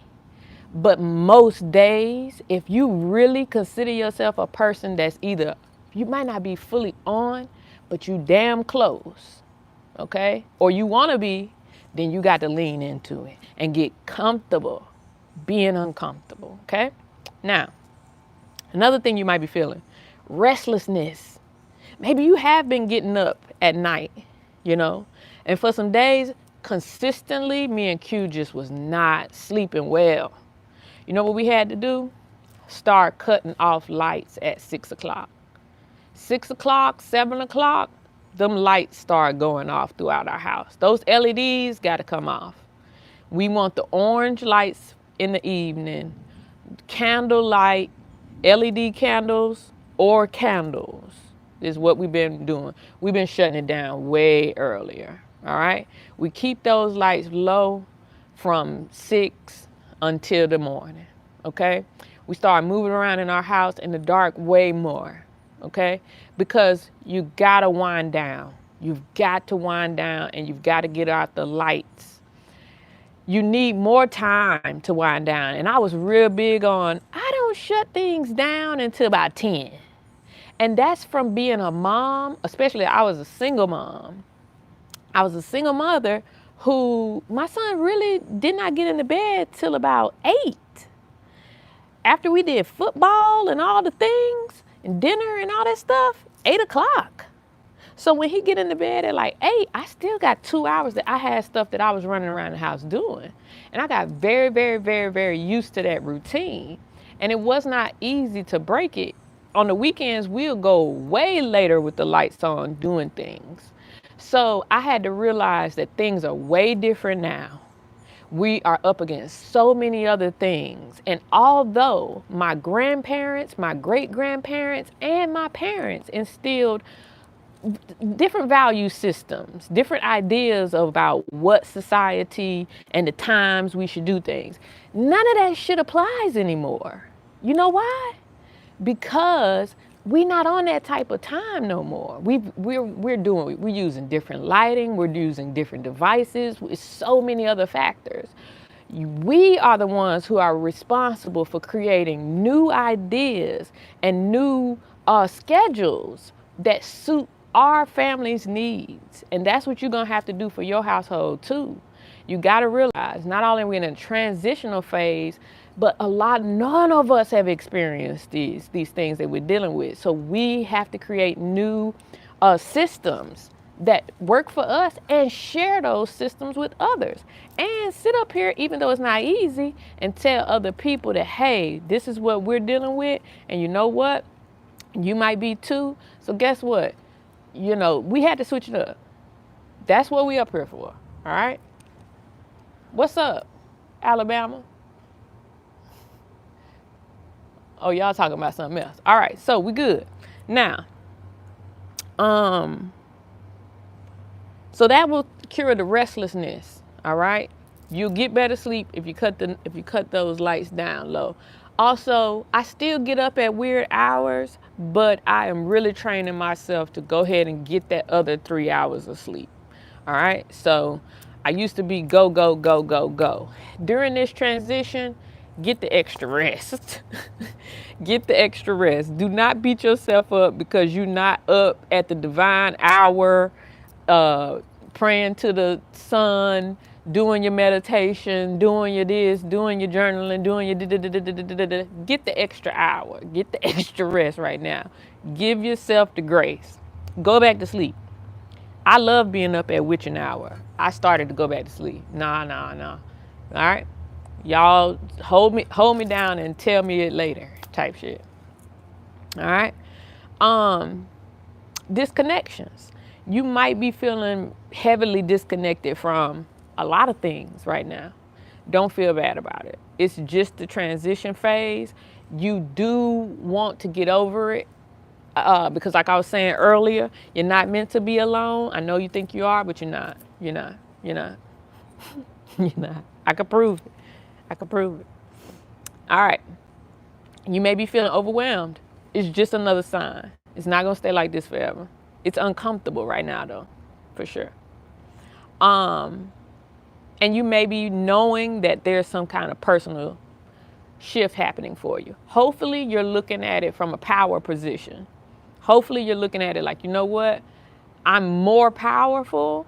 But most days, if you really consider yourself a person that's either, you might not be fully on, but you damn close, okay? Or you want to be, then you got to lean into it and get comfortable being uncomfortable, okay? Now, another thing you might be feeling, restlessness. Maybe you have been getting up at night, and for some days, consistently, me and Q just was not sleeping well. You know what we had to do? Start cutting off lights at 6 o'clock. 6 o'clock, 7 o'clock, them lights start going off throughout our house. Those LEDs got to come off. We want the orange lights in the evening, candlelight, LED candles, or candles is what we've been doing. We've been shutting it down way earlier, all right? We keep those lights low from 6 until the morning, okay? We start moving around in our house in the dark way more, okay? Because you gotta wind down. You've got to wind down and you've got to get out the lights. You need more time to wind down. And I was real big on, I don't shut things down until about 10. And that's from being a mom, especially I was a single mom. I was a single mother who, my son really did not get into bed till about 8. After we did football and all the things, and dinner and all that stuff, 8 o'clock. So when he get into bed at like 8, I still got 2 hours that I had stuff that I was running around the house doing. And I got very, very, very, very used to that routine. And it was not easy to break it. On the weekends, we'll go way later with the lights on doing things. So I had to realize that things are way different now. We are up against so many other things. And although my grandparents, my great-grandparents, and my parents instilled different value systems, different ideas about what society and the times we should do things, none of that shit applies anymore. You know why? Because we're not on that type of time no more. We're using different lighting, we're using different devices, with so many other factors. We are the ones who are responsible for creating new ideas and new schedules that suit our family's needs. And that's what you're gonna have to do for your household too. You gotta realize, not only are we in a transitional phase, but none of us have experienced these things that we're dealing with. So we have to create new systems that work for us and share those systems with others. And sit up here, even though it's not easy, and tell other people that, hey, this is what we're dealing with. And you know what? You might be too. So guess what? We had to switch it up. That's what we up here for, all right? What's up, Alabama? Oh, y'all talking about something else. All right, so we good. Now, so that will cure the restlessness, all right? You'll get better sleep if you cut those lights down low. Also, I still get up at weird hours, but I am really training myself to go ahead and get that other 3 hours of sleep. All right, so I used to be go, go, go, go, go. During this transition, get the extra rest. Get the extra rest. Do not beat yourself up because you're not up at the divine hour, praying to the sun, doing your meditation, doing your this, doing your journaling, doing your da-da-da-da-da-da-da. Get the extra hour. Get the extra rest right now. Give yourself the grace. Go back to sleep. I love being up at witching hour. I started to go back to sleep. Nah. All right? Y'all hold me down and tell me it later type shit. All right? disconnections. You might be feeling heavily disconnected from a lot of things right now. Don't feel bad about it. It's just the transition phase. You do want to get over it because like I was saying earlier, you're not meant to be alone. I know you think you are, but you're not. You're not. You're not. You're not. I can prove it. I can prove it. All right. You may be feeling overwhelmed. It's just another sign. It's not going to stay like this forever. It's uncomfortable right now, though, for sure. And you may be knowing that there's some kind of personal shift happening for you. Hopefully, you're looking at it from a power position. Hopefully, you're looking at it like, you know what? I'm more powerful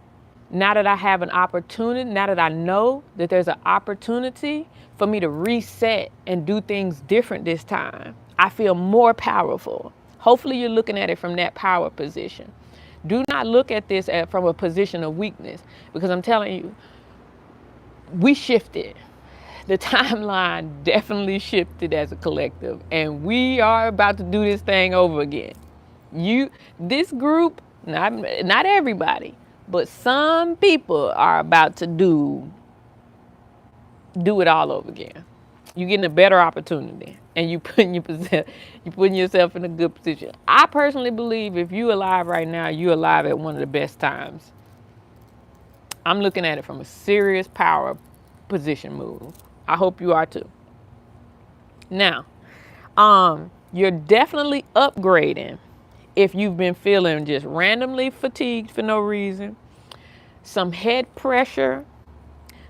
now that I have an opportunity, now that I know that there's an opportunity for me to reset and do things different this time. I feel more powerful. Hopefully, you're looking at it from that power position. Do not look at this from a position of weakness, because I'm telling you, we shifted. The timeline definitely shifted as a collective, and we are about to do this thing over again. This group, not everybody, but some people are about to do it all over again. You're getting a better opportunity, and you putting yourself in a good position. I personally believe if you're alive right now, you're alive at one of the best times. I'm looking at it from a serious power position move. I hope you are too. Now, you're definitely upgrading if you've been feeling just randomly fatigued for no reason, some head pressure,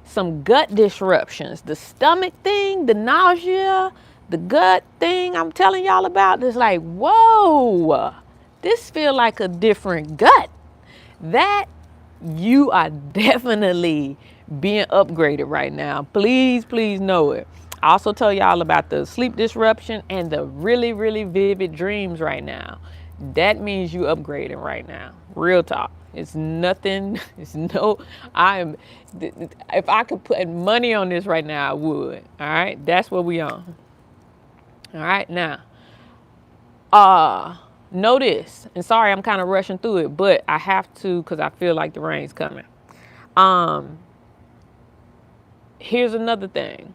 some gut disruptions, the stomach thing, the nausea, the gut thing I'm telling y'all about. It's like, whoa, this feel like a different gut. That you are definitely being upgraded right now. Please, please know it. I also tell y'all about the sleep disruption and the really, really vivid dreams right now. That means you upgrading right now. Real talk. It's nothing. It's no. If I could put money on this right now, I would. All right. That's what we on. All right. Now, know this. And sorry, I'm kind of rushing through it, but I have to because I feel like the rain's coming. Here's another thing.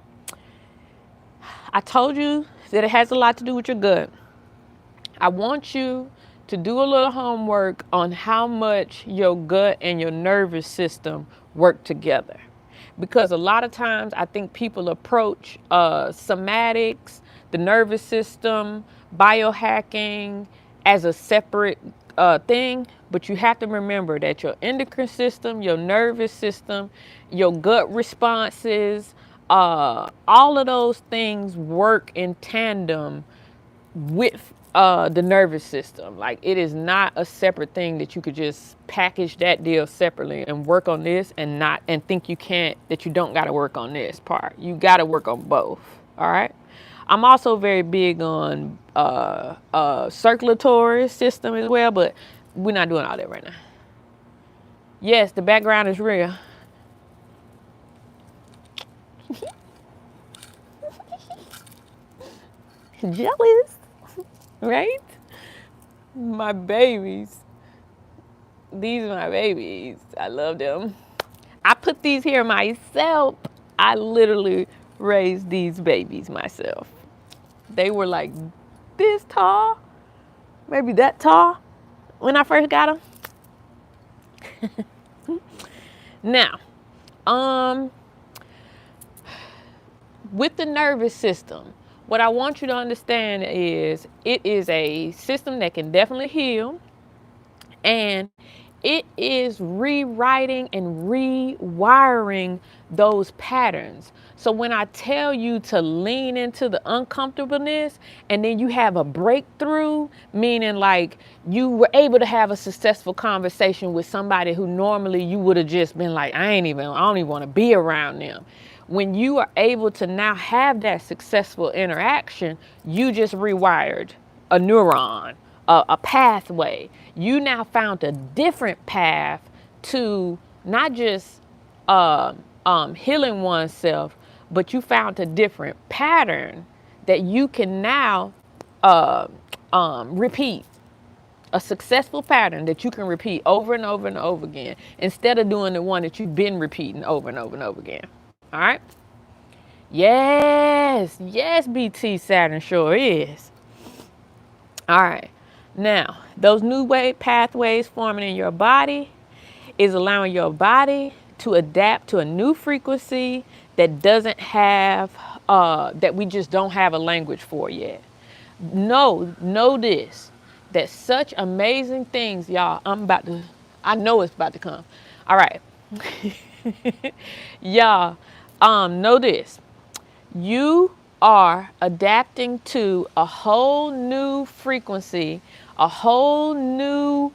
I told you that it has a lot to do with your gut. I want you to do a little homework on how much your gut and your nervous system work together. Because a lot of times I think people approach somatics, the nervous system, biohacking as a separate thing. But you have to remember that your endocrine system, your nervous system, your gut responses, all of those things work in tandem with the nervous system. Like, it is not a separate thing that you could just package that deal separately and work on this and think that you don't got to work on this part. You got to work on both. All right. I'm also very big on circulatory system as well, but we're not doing all that right now. Yes, the background is real. Jealous, right? My babies. These are my babies. I love them. I put these here myself. I literally raised these babies myself. They were like this tall, maybe that tall when I first got them. Now, with the nervous system, what I want you to understand is it is a system that can definitely heal, and it is rewriting and rewiring those patterns. So when I tell you to lean into the uncomfortableness and then you have a breakthrough, meaning like you were able to have a successful conversation with somebody who normally you would have just been like, I don't even want to be around them. When you are able to now have that successful interaction, you just rewired a neuron, a pathway. You now found a different path to not just healing oneself, but you found a different pattern that you can now repeat A successful pattern that you can repeat over and over and over again instead of doing the one that you've been repeating over and over and over again. All right? Yes, yes, BT Saturn sure is. All right. Now, those new pathways forming in your body is allowing your body to adapt to a new frequency that doesn't have, that we just don't have a language for yet. Know this, that such amazing things, y'all, I know it's about to come. All right. Y'all, know this. You are adapting to a whole new frequency, a whole new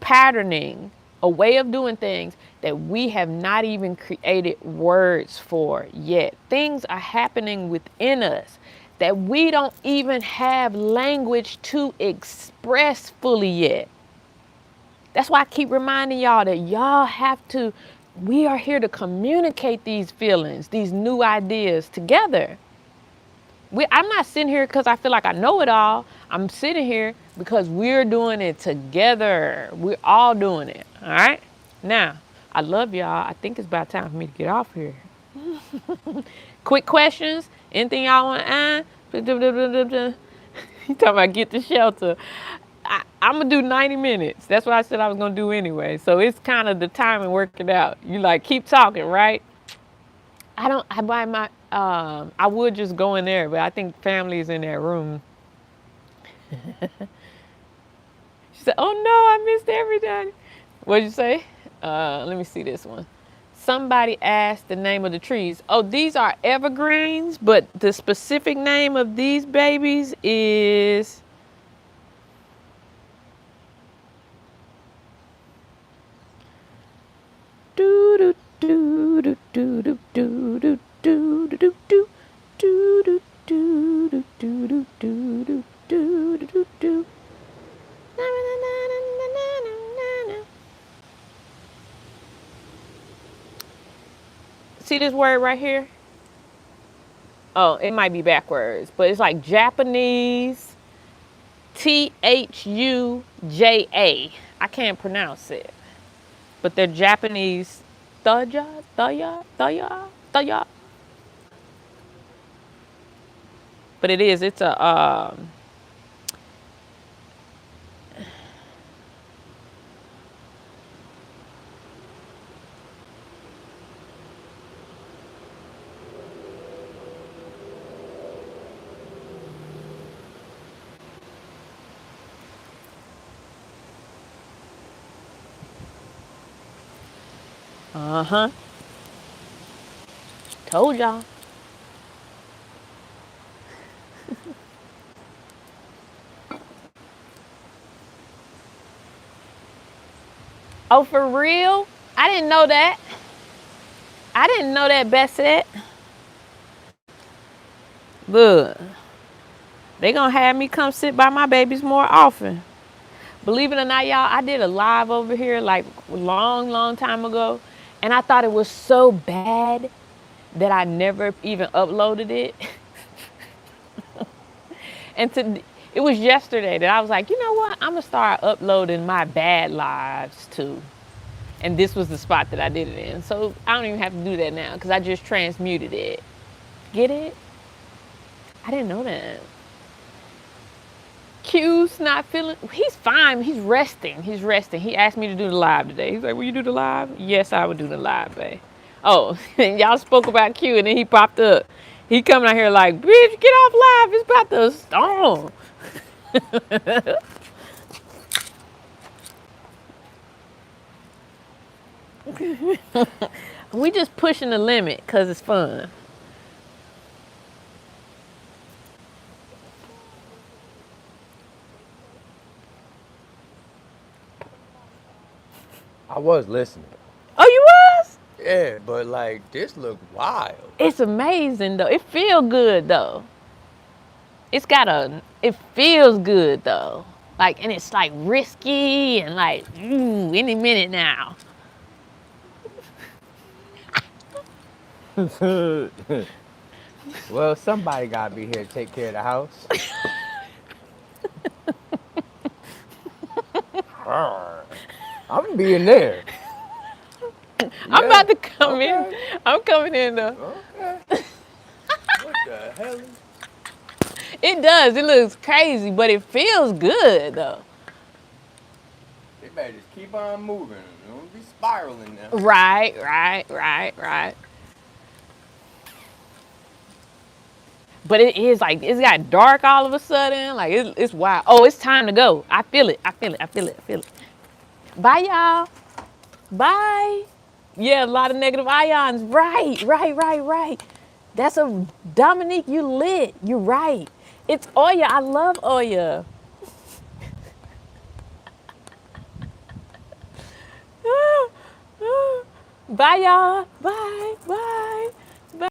patterning, a way of doing things that we have not even created words for yet. Things are happening within us that we don't even have language to express fully yet. That's why I keep reminding y'all that y'all have to, we are here to communicate these feelings, these new ideas together. I'm not sitting here because I feel like I know it all. I'm sitting here because we're doing it together. We're all doing it. All right? Now, I love y'all. I think it's about time for me to get off here. Quick questions? Anything y'all want to add? You talking about get the shelter. I'm going to do 90 minutes. That's what I said I was going to do anyway. So it's kind of the time and work it out. You like, keep talking, right? I would just go in there, but I think family is in that room. She said, oh no, I missed everything. What'd you say? Let me see this one. Somebody asked the name of the trees. Oh, these are evergreens, but the specific name of these babies is... do do do do do do do do do do do do do do do do do. See this word right here? Oh, it might be backwards, but it's like Japanese Thuja. I can't pronounce it, but they're Japanese Thuja. But it's a told y'all. Oh, for real? I didn't know that. I didn't know that, Bessette. Look, they gonna have me come sit by my babies more often. Believe it or not, y'all, I did a live over here like long time ago, and I thought it was so bad that I never even uploaded it. And it was yesterday that I was like, you know what? I'm gonna start uploading my bad lives too. And this was the spot that I did it in. So I don't even have to do that now because I just transmuted it. Get it? I didn't know that. Q's not feeling, he's fine. He's resting. He asked me to do the live today. He's like, will you do the live? Yes, I would do the live, babe. Oh, and y'all spoke about Q and then he popped up. He coming out here like, bitch, get off live. It's about to storm. We just pushing the limit because it's fun. I was listening. Oh, you was? Yeah, but like this look wild. It's amazing though. It feel good though. It feels good though. Like, and it's like risky and like, any minute now. Well, somebody gotta be here to take care of the house. I'm being there. I'm Yeah, about to come in. okay, I'm coming in though. Okay. What the hell? It does. It looks crazy, but it feels good though. They better just keep on moving. Don't be spiraling now. Right. But it is like, it's got dark all of a sudden. Like, it's wild. Oh, it's time to go. I feel it. Bye, y'all. Bye. Yeah, a lot of negative ions. Right. That's a, Dominique, you lit. You're right. It's Oya. I love Oya. Bye, y'all. Bye.